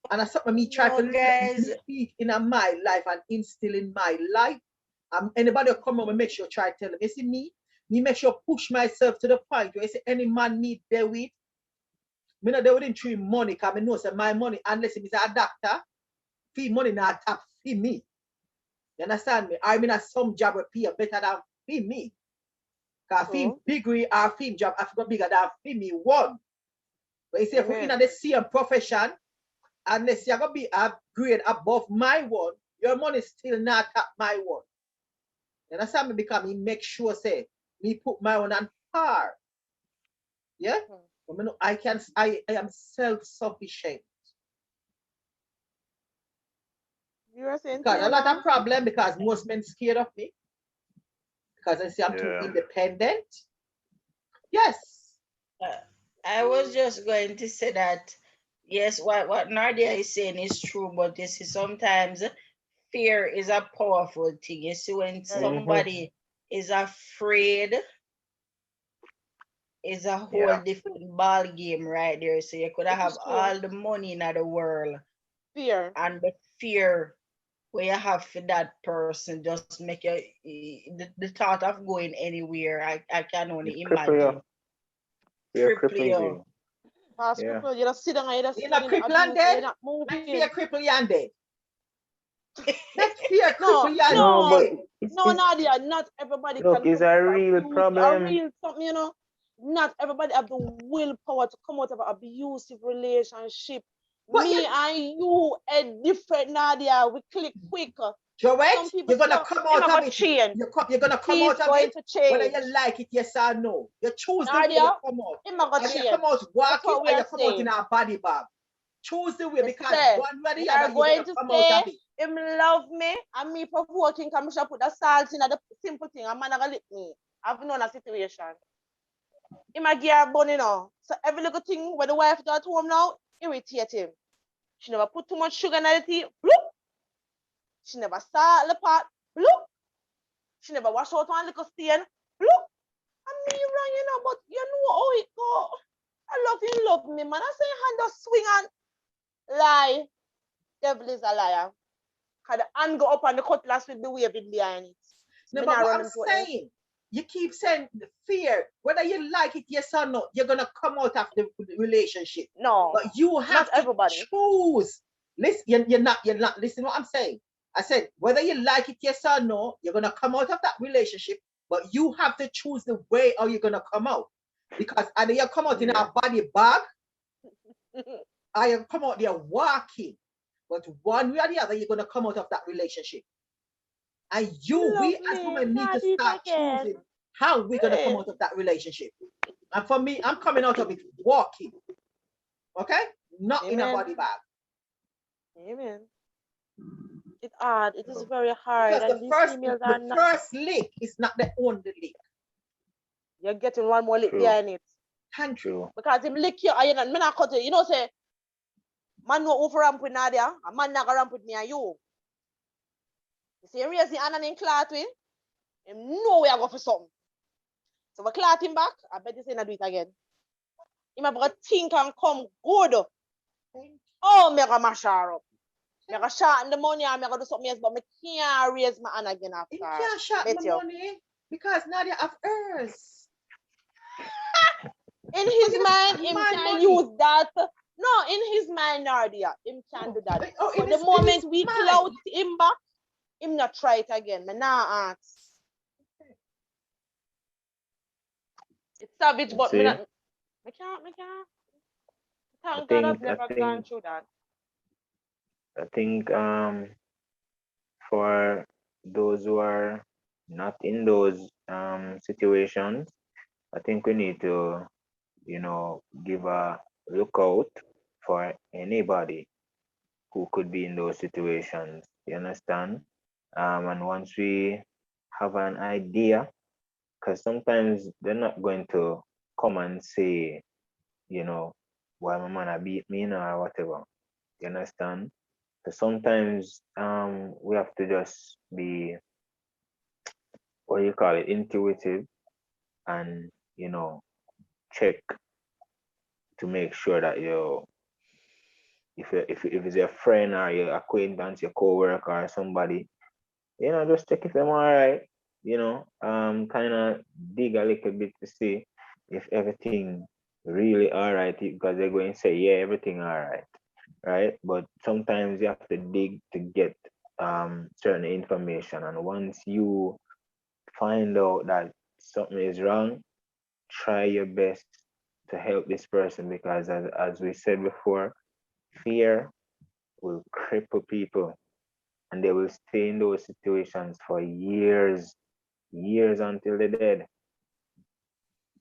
And that's something me try No, to guys. speak in my life and instill in my life. Anybody who come on, make sure try to tell them. You see me make sure push myself to the point where you say any man need there with. Me not there within 3 money, because I know say my money, unless it is a doctor, fee money not tap fee me. You understand me? I mean some job will pay better than fee me. Because fee degree or fee job have to go bigger than fee me one. But you see, if we're in the same profession, unless you're gonna be a grade above my one, your money still not at my one. You understand me? Because me make sure say me put my one on par. Yeah? But I am self-sufficient. You are saying Because a lot of problem because most men scared of me. Because I say I'm too independent. Yes. I was just going to say that, yes, what Nadia is saying is true, but you see, sometimes fear is a powerful thing. You see, when somebody is afraid, it's a whole different ball game right there. So you could have all the money in the world. Fear. And the fear where you have for that person just make you the thought of going anywhere. I can only imagine. cripple you. Cripple, you just sit down and you just you're not cripple and dead. Next fear cripple and dead. Next fear cripple and dead. No, Nadia, not everybody look, can it's a real problem. A real something, you know. Not everybody have the willpower to come out of an abusive relationship. But me and you are different, Nadia. We click quicker. Joette, you're gonna come out of it. You're gonna come out of it. Whether you like it, yes or no. You choose the way you come out. Either you come out walking or you come out in a body bag. Choose the way because one way or the other you're gonna come out of it. Him love me and me provoking come put the salt in the simple thing. A man gonna lick me. I've known a situation. Him a gear bun, you know. So every little thing when the wife got home now, irritate him. She never put too much sugar in the tea. Bloop. She never start the pot. Bloop. She never wash out one little stain. Bloop. And me run, you know, but you know how it go. I love me, man. I say hand just swing and lie. Devil is a liar. Cause the hand go up and the cutlass will be waving behind it. No, but what I'm saying, you keep saying the fear, whether you like it, yes or no, you're gonna come out of the relationship. No, but you have to choose. Listen, you're not listening what I'm saying. I said whether you like it, yes or no, you're gonna come out of that relationship, but you have to choose the way how you're gonna come out. Because either you come out in a body bag, or you come out there walking. But one way or the other, you're gonna come out of that relationship. And we as women need to start choosing how we're gonna come out of that relationship. And for me, I'm coming out of it walking. Okay? Not in a body bag. Amen. It's hard. It is very hard. Because the first lick is not the only lick. You're getting one more lick behind it. Thank you. Because him lick you, and me not cut it. You know, say, man no over ramp with Nadia, a man not ramp with me and you. You see, raise the hand and in clot with him know we are going for something. So we clot him back, I bet you say not do it again. Him have got think and come good. Oh, me gonna mash her up. Me gonna shorten the money and me gonna do something else, but me can't raise my hand again after. You can't shorten the money because Nadia have hers. In his mind, him can use that. No, in his mind, Nadia, him can do that. But the moment we clout him back, him not try it again. Me nah ask. It's savage, but me not. I can't. I Thank God I've think I never gone think through that. I think for those who are not in those situations, I think we need to, give a lookout for anybody who could be in those situations. You understand? And once we have an idea, because sometimes they're not going to come and say, you know, why my man a beat me, or whatever. You understand? So sometimes we have to just be, what do you call it, intuitive, and check to make sure that if it's your friend or your acquaintance, your coworker or somebody, just check if them all right. Kind of dig a little bit to see if everything really all right, because they're going to say, yeah, everything all right, right? But sometimes you have to dig to get certain information, and once you find out that something is wrong, try your best to help this person, because as we said before, fear will cripple people, and they will stay in those situations for years until they're dead.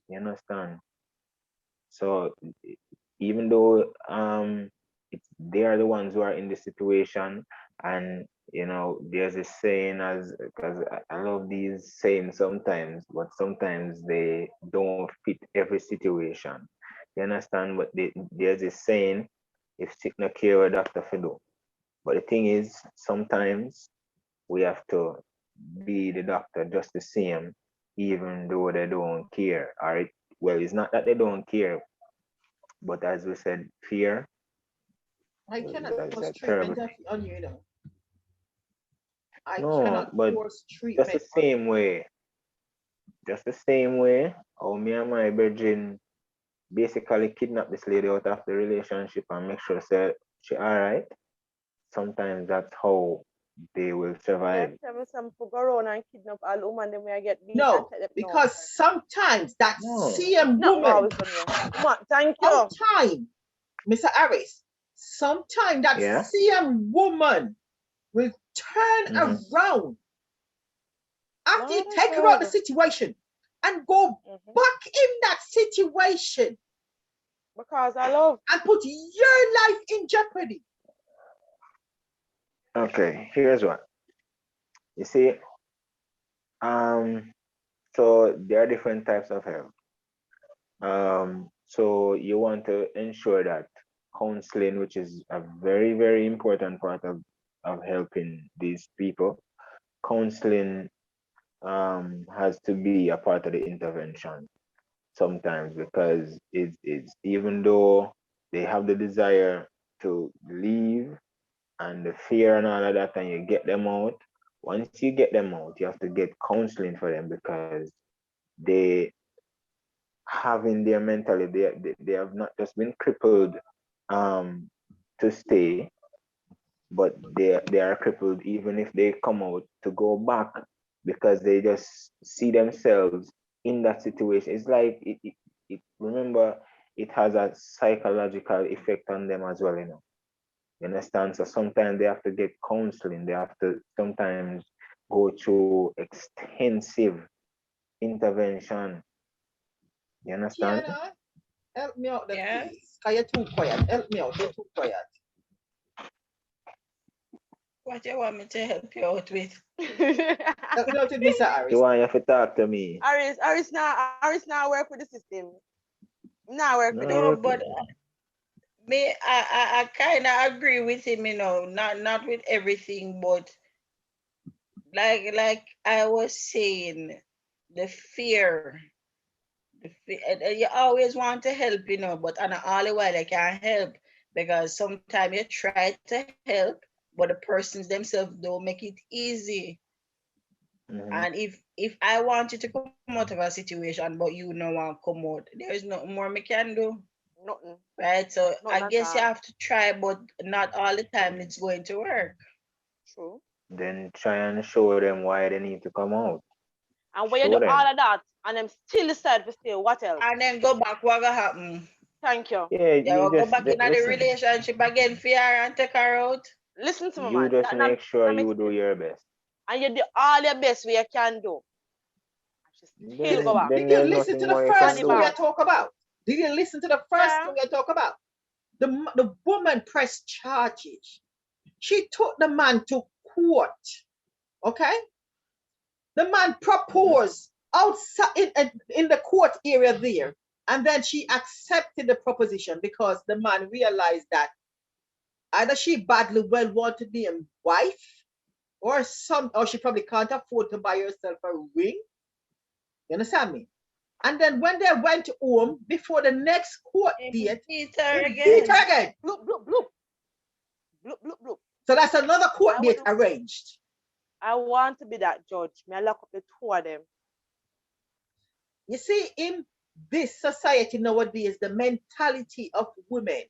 You understand? So even though they are the ones who are in the situation, and there's a saying, as because I love these sayings sometimes, but sometimes they don't fit every situation. You understand? But there's a saying, if sick no cure, a doctor for do. But the thing is, sometimes we have to be the doctor just the same, even though they don't care. Well, it's not that they don't care, but as we said, fear I cannot is force a terrible treatment on you, I thing. No, cannot but force just the treatment on same way, how me and my virgin basically kidnap this lady out of the relationship and make sure she all right. Sometimes that's how they will Yeah, survive. tell me some for go around and kidnap all woman, then we I get beat and No, tell them no. because sometimes that No. same Not woman, always done well. Woman, thank you. sometime, Mr. Harris, sometime that Yeah. same woman will turn Mm-hmm. around after you Lord of take her out the God. situation and go Mhm. back in that situation Because I love. and put your life in jeopardy. Okay. Here's what you see. So there are different types of help. So you want to ensure that counseling, which is a very, very important part of helping these people, counseling has to be a part of the intervention sometimes, because it's even though they have the desire to leave and the fear and all of that, and you get them out. Once you get them out, you have to get counseling for them, because they have in their mentality, they have not just been crippled um to stay, but they are crippled even if they come out to go back, because they just see themselves in that situation. It's like remember, it has a psychological effect on them as well, you understand? So sometimes they have to get counseling, they have to sometimes go through extensive intervention. You understand? Kiana, help me out there, Yeah. please. Because you're too quiet. Help me out. You're too quiet. What you want me to help you out with? Help me out with Mr. You Harris. want you have to talk to me. Aris now work with the system. Now work with No them. No, work. but I kind of agree with him, not with everything, but like I was saying, the fear, you always want to help, but on all the while I can't help because sometimes you try to help, but the persons themselves don't make it easy. Mhm. And if I want you to come out of a situation, but you know want to come out, there is nothing more me can do. Nothing. Right? So I Nothing at guess you all. have to try, but not all the time it's going to work. True. Then try and show them why they need to come out. And when you Show do them. all of that, and them still decide to stay. What else? And then go back, what will happen? Thank you. Yeah, Yeah, you we'll go just back into the listen. relationship again for her and take her out. Listen to me, You man. just make sure you do your best. And you do all your best we can do. Still go back. Then Did you there's listen to nothing the more you first can thing we do. talk about? Did you listen to the first Yeah. thing we talk about? The woman pressed charges. She took the man to court. Okay? The man proposed outside in the court area there. And then she accepted the proposition because the man realized that either she badly well wanted the wife or she probably can't afford to buy herself a ring. You understand me? And then when they went home before the next court date, Beat her he beat again. her again. Bloop, bloop, bloop. Bloop, bloop, bloop. So that's another court I date would- arranged. I want to be that judge. May I lock up the two of them. You see, in this society nowadays, the mentality of women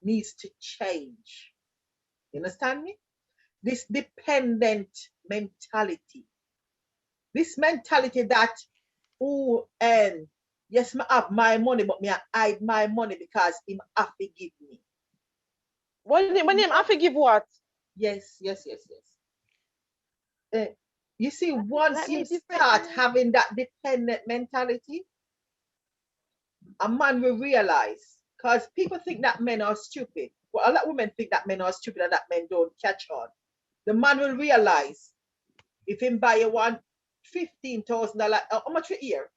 needs to change. You understand me? This dependent mentality. This mentality that, oh, and yes, I have my money, but me I hide my money because him have to give me. What name? I forgive what? Yes. You see, once let you me defend start you. having that dependent mentality, a man will realize, because people think that men are stupid. Well, a lot of women think that men are stupid and that men don't catch on. The man will realize if him buy you one $15,000, how much a year?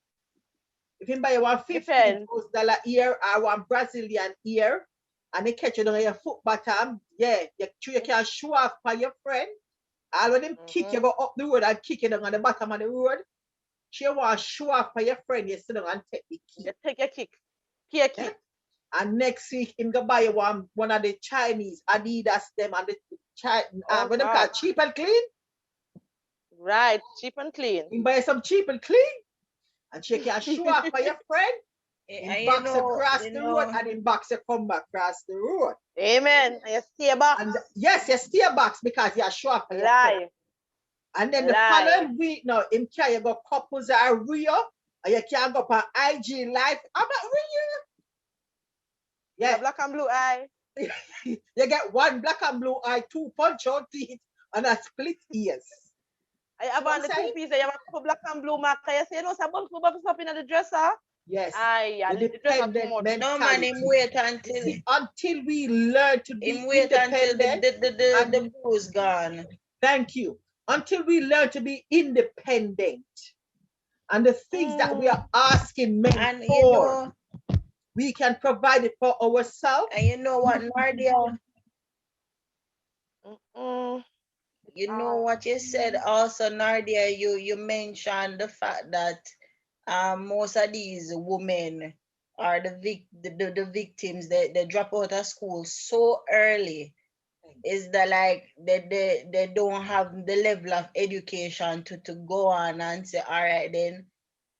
If him buy you one $15,000 ear or one Brazilian ear, and they catch you on your foot bottom, yeah, you can show off by your friend. All when them kick you go up the road and kick you down on the bottom of the road, she want to show off by your friend, you sit down and take the key. You take a kick. Here, kick. And next week, him go buy you one of the Chinese Adidas them and the what them call cheap and clean. Right, cheap and clean. Him buy some cheap and clean, and she can show off by your friend. In box across the road and in box you come back across the road. Amen. And you stay back. And yes, you stay back because you show up for your friend. And then the following week now, him can you go couples are real, and you can go on IG live. I'm not real. Yeah. Black and blue eye. You get one black and blue eye, two punch out teeth, and a split ears. I have on the two pieces. You have a couple black and blue marker. You say, no, some bubble up in the dresser. Yes. The dependent mentality. No man, him wait until we learn to be wait independent. Until the booze gone. Thank you. Until we learn to be independent. And the things that we are asking men for, we can provide it for ourselves. And you know what, Nardia? You know what you said also, Nardia, you mentioned the fact that most of these women are the victims. They drop out of school so early. Is that like they don't have the level of education to go on and say, all right, then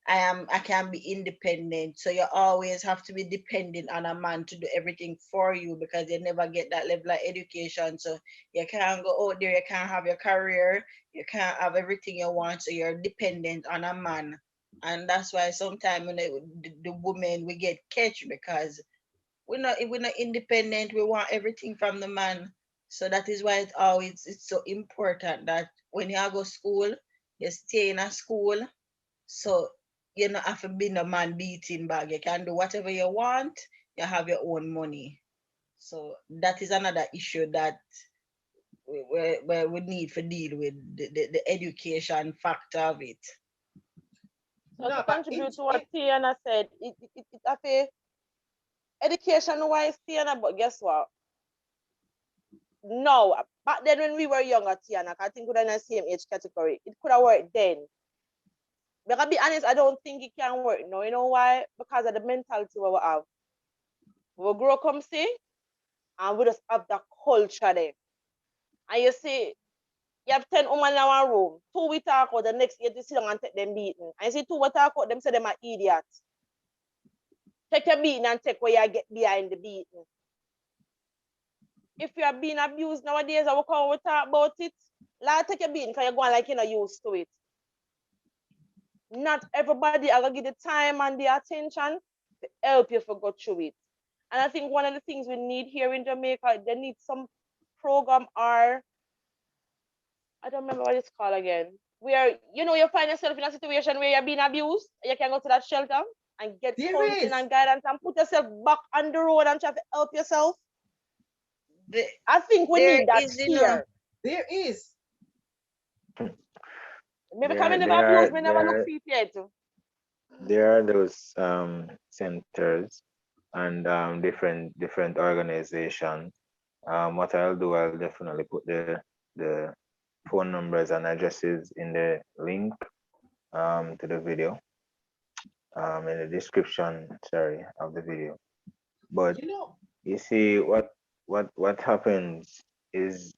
I can be independent. So you always have to be dependent on a man to do everything for you because you never get that level of education. So you can't go out there, you can't have your career, you can't have everything you want. So you're dependent on a man. And that's why sometimes when the women we get catch because we're not independent, we want everything from the man. So that is why it's so important that when you go to school, you stay in a school. So you don't have to be no man beating bag. You can do whatever you want. You have your own money. So that is another issue that we need to deal with, the education factor of it. So to contribute to what Tiana said, it a education-wise, Tiana, but guess what? No, back then when we were younger, Tiana, I think we were in the same age category. It could have worked then. But to be honest, I don't think it can work. No, you know why? Because of the mentality we have. We grow come see, and we just have the culture there. And you see, you have 10 women in one room, 2 we talk out, the next 8 you sit down and take them beating. And you see 2 we talk out, them say them are idiots. Take your beating and take where you get behind the beating. If you are being abused nowadays, I will come we talk about it. Like take your beating because you're going like you're not used to it. not everybody are gonna give the time and the attention to help you to go through it. And I think one of the things we need here in Jamaica, they need some program or I don't remember what it's called again. Where you find yourself in a situation where you're being abused, you can go to that shelter and get There counseling is. and guidance and put yourself back on the road and try to help yourself. I think we There need that is, here. There is. Maybe come in the abuse, we never look for it yet. There are those centers and different organizations. What I'll do, I'll definitely put the phone numbers and addresses in the link to the video, in the description, sorry, of the video. But you see, what happens is,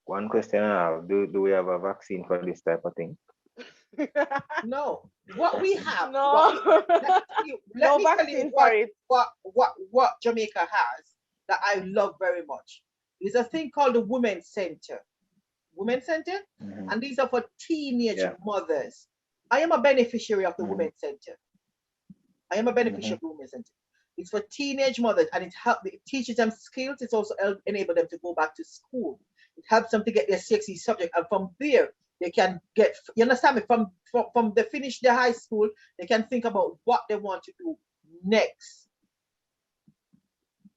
one question I have: Do we have a vaccine for this type of thing? No. What we have. No. Let me tell you what Jamaica has that I love very much. There's a thing called the Women's Center. Women's Center? Mhm. And these are for teenage Yeah. mothers. I am a beneficiary of the Mhm. Women's Center. I am a beneficiary of the Women's Center. It's for teenage mothers, and it teaches them skills. It's also enable them to go back to school. It helps them to get their sexy subject, and from there they can get. You understand me? From they finish their high school, they can think about what they want to do next.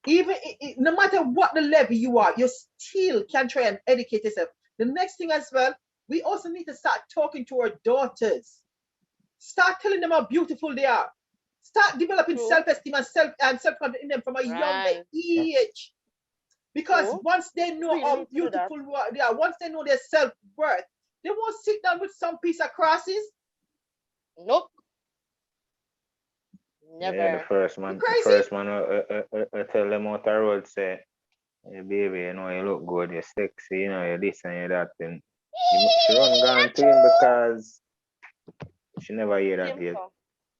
Even no matter what the level you are, you still can try and educate yourself. The next thing as well, we also need to start talking to our daughters. Start telling them how beautiful they are. Start developing self-esteem and self-confidence in them from a younger age. Because once they know how beautiful they are, once they know their self-worth, they won't sit down with some piece of crosses. Nope. Never. Yeah, the first man tell them out the road, say, hey baby, you look good, you're sexy, you're this and you're that. And she run gone to him because she never hear that yet.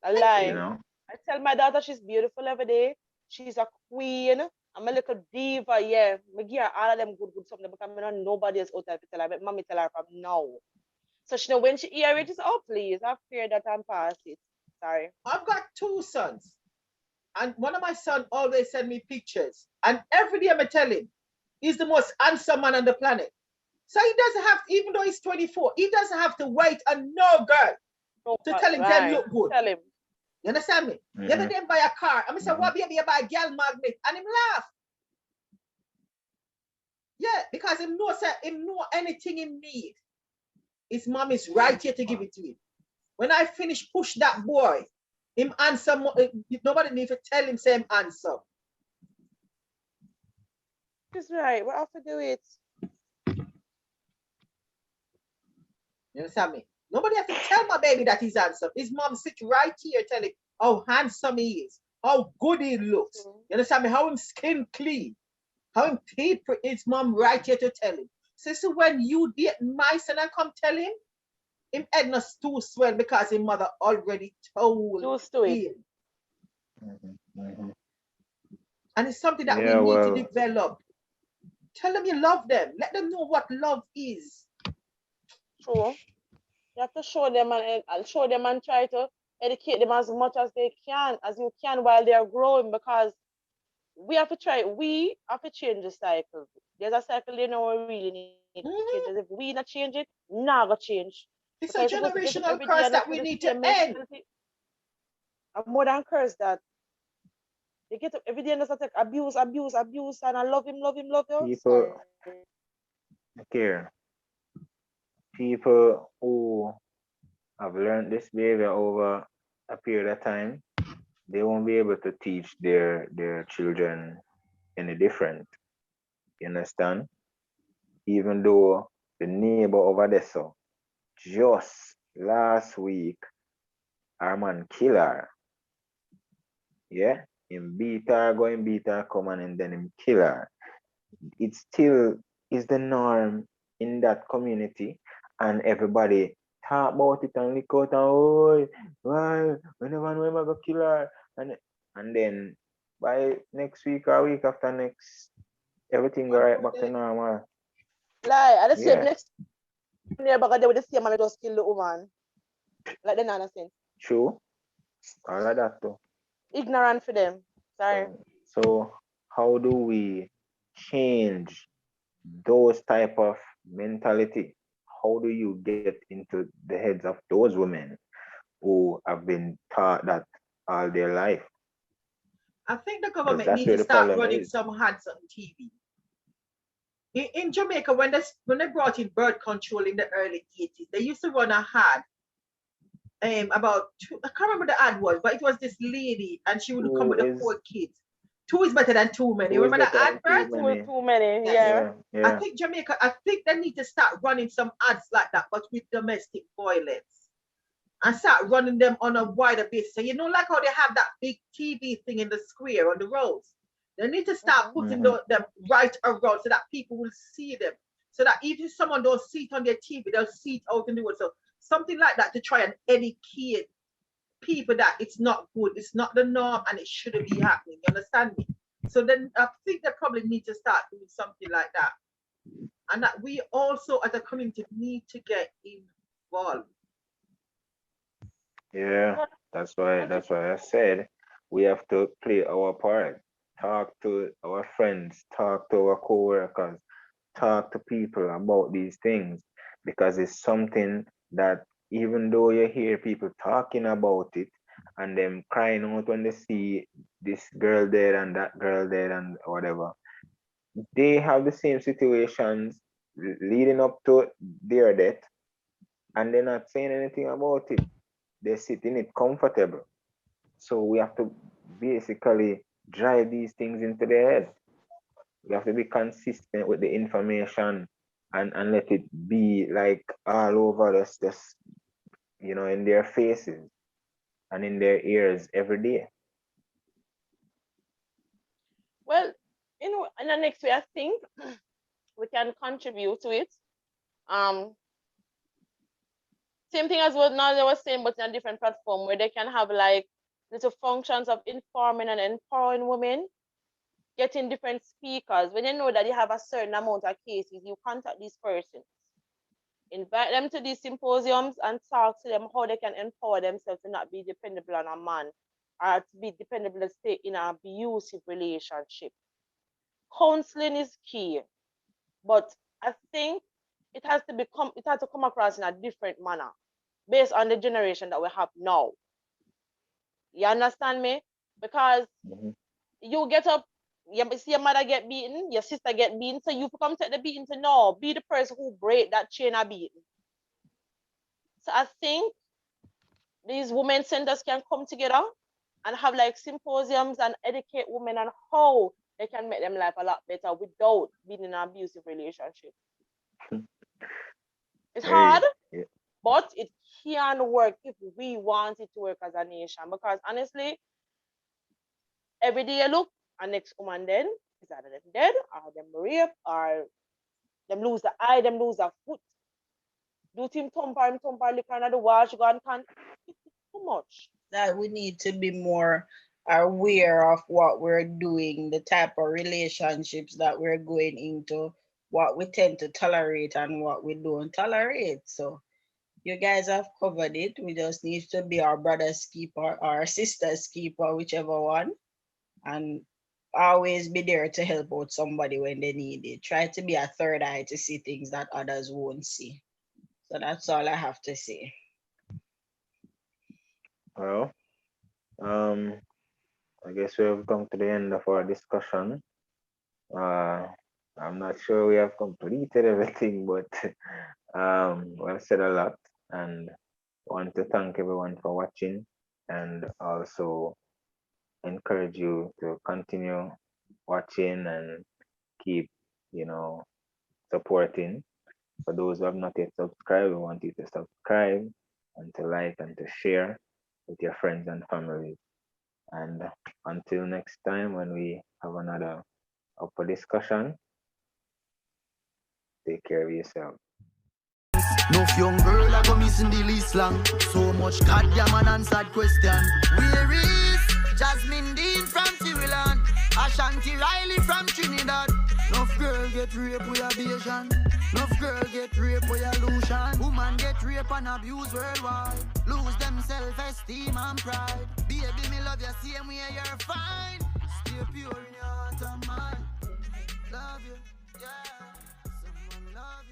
A lie. I tell my daughter she's beautiful every day. She's a queen. I'm a little diva, yeah. I give her all of them good something because I know nobody else out there to tell her. But mommy tell her from now. So she know when she hear it, she's oh please, I fear that I'm past it. Sorry. I've got 2 sons. And one of my sons always send me pictures. And every day I tell him, he's the most handsome man on the planet. So he doesn't have, even though he's 24, he doesn't have to wait on no girl to tell him them look good. Tell him. You understand me? The other day buy a car. I say, what baby, you buy a girl magnet? And him laugh. Yeah, because him know anything he need. His mom is right here to give it to him. When I finish push that boy, him answer, nobody need to tell him same answer. That's right. We have to do it. You understand me? Nobody has to tell my baby that he's handsome. His mom sits right here telling how handsome he is, how good he looks. You understand me? How him skin clean, how him teeth. His mom right here to tell him. So when you date my son and come tell him head not too swell because his mother already told him. And it's something that we need to develop. Tell them you love them. Let them know what love is. True. You have to show them and try to educate them as much as you can while they are growing, because we have to change the cycle. There's a cycle we really need to change. If we not change it, never change. It's a generational curse that we need to end. I'm more than curse that. They get up every day and just like abuse, and I love him. People care. People who have learned this behavior over a period of time, they won't be able to teach their children any different. You understand? Even though the neighbor over there, so just last week, our man kill her. Yeah? Him beat her, come on, and then him kill her. It still is the norm in that community, and everybody talk about it and lick out and oh, why whenever I go kill her, and then by next week or week after next, everything go right back to normal. Lie, I just say next neighbor they with the same man just kill the woman. Like they not sense. True. All of that too. Ignorant for them. Sorry. So how do we change those type of mentality? How do you get into the heads of those women who have been taught that all their life? I think the Because government that's needs where to the start problem running is. some ads on TV. In Jamaica, when they brought in birth control in the early 80s, they used to run a ad about I can't remember the ad was, but it was this lady and she would come Two with the is 4 kids. 2 is better than too many. two is Remember the better than too advert? many. Too many. Yeah. Yeah. Yeah, I yeah. think Jamaica, I think they need to start running some ads like that, but with domestic violence. And start running them on a wider basis. So like how they have that big TV thing in the square on the roads. They need to start putting them right around so that people will see them. So that even if someone don't see it on their TV, they'll see it out in the world. So something like that to try and educate people that it's not good, it's not the norm, and it shouldn't be happening. You understand me? So then I think they probably need to start doing something like that. And that we also as a community need to get involved. Yeah, that's why I said we have to play our part. Talk to our friends, talk to our co-workers, talk to people about these things, because it's something that even though you hear people talking about it and them crying out when they see this girl dead and that girl dead and whatever, they have the same situations leading up to their death, and they're not saying anything about it. They sit in it comfortable. So we have to basically drive these things into their head. We have to be consistent with the information and let it be like all over us, just in their faces and in their ears every day. Well, in the next way, I think we can contribute to it. Same thing as what now they were saying, but in a different platform where they can have like little functions of informing and empowering women, getting different speakers. When you know that you have a certain amount of cases, you contact these persons, invite them to these symposiums and talk to them how they can empower themselves to not be dependable on a man or to be dependable to stay in an abusive relationship. Counseling is key, but I think it has to come across in a different manner based on the generation that we have now. You understand me? Because you get up, you see your mother get beaten, your sister get beaten, so you come take the beating to know, be the person who break that chain of beating. So I think these women centers can come together and have like symposiums and educate women on how they can make them life a lot better without being in an abusive relationship. It's hard, but it can work if we want it to work as a nation. Because honestly, every day you look, and next woman then is either them dead or them raped or them lose the eye, them lose a foot. Do him thumper, look under the wall, she go and can't. It's too much. That we need to be more aware of what we're doing, the type of relationships that we're going into, what we tend to tolerate and what we don't tolerate. So you guys have covered it. We just need to be our brother's keeper, our sister's keeper, whichever one, and always be there to help out somebody when they need it. Try to be a third eye to see things that others won't see. So that's all I have to say. Well, I guess we have come to the end of our discussion. I'm not sure we have completed everything, but we've said a lot, and want to thank everyone for watching, and also encourage you to continue watching and keep, supporting. For those who have not yet subscribed, we want you to subscribe and to like and to share with your friends and family. And until next time, when we have another upper discussion, take care of yourself. No young girl I go missing the least long. So much goddamn unanswered question. Where is Jasmine Dean from Sierra Leone? Ashanti Riley from Trinidad? Enough girl get rape with aviation. Enough girl get rape with illusion. Woman get rape and abuse worldwide. Lose them self-esteem and pride. Baby, me love you same way you're fine. Stay pure in your heart and mind. Love you, yeah. Someone love you.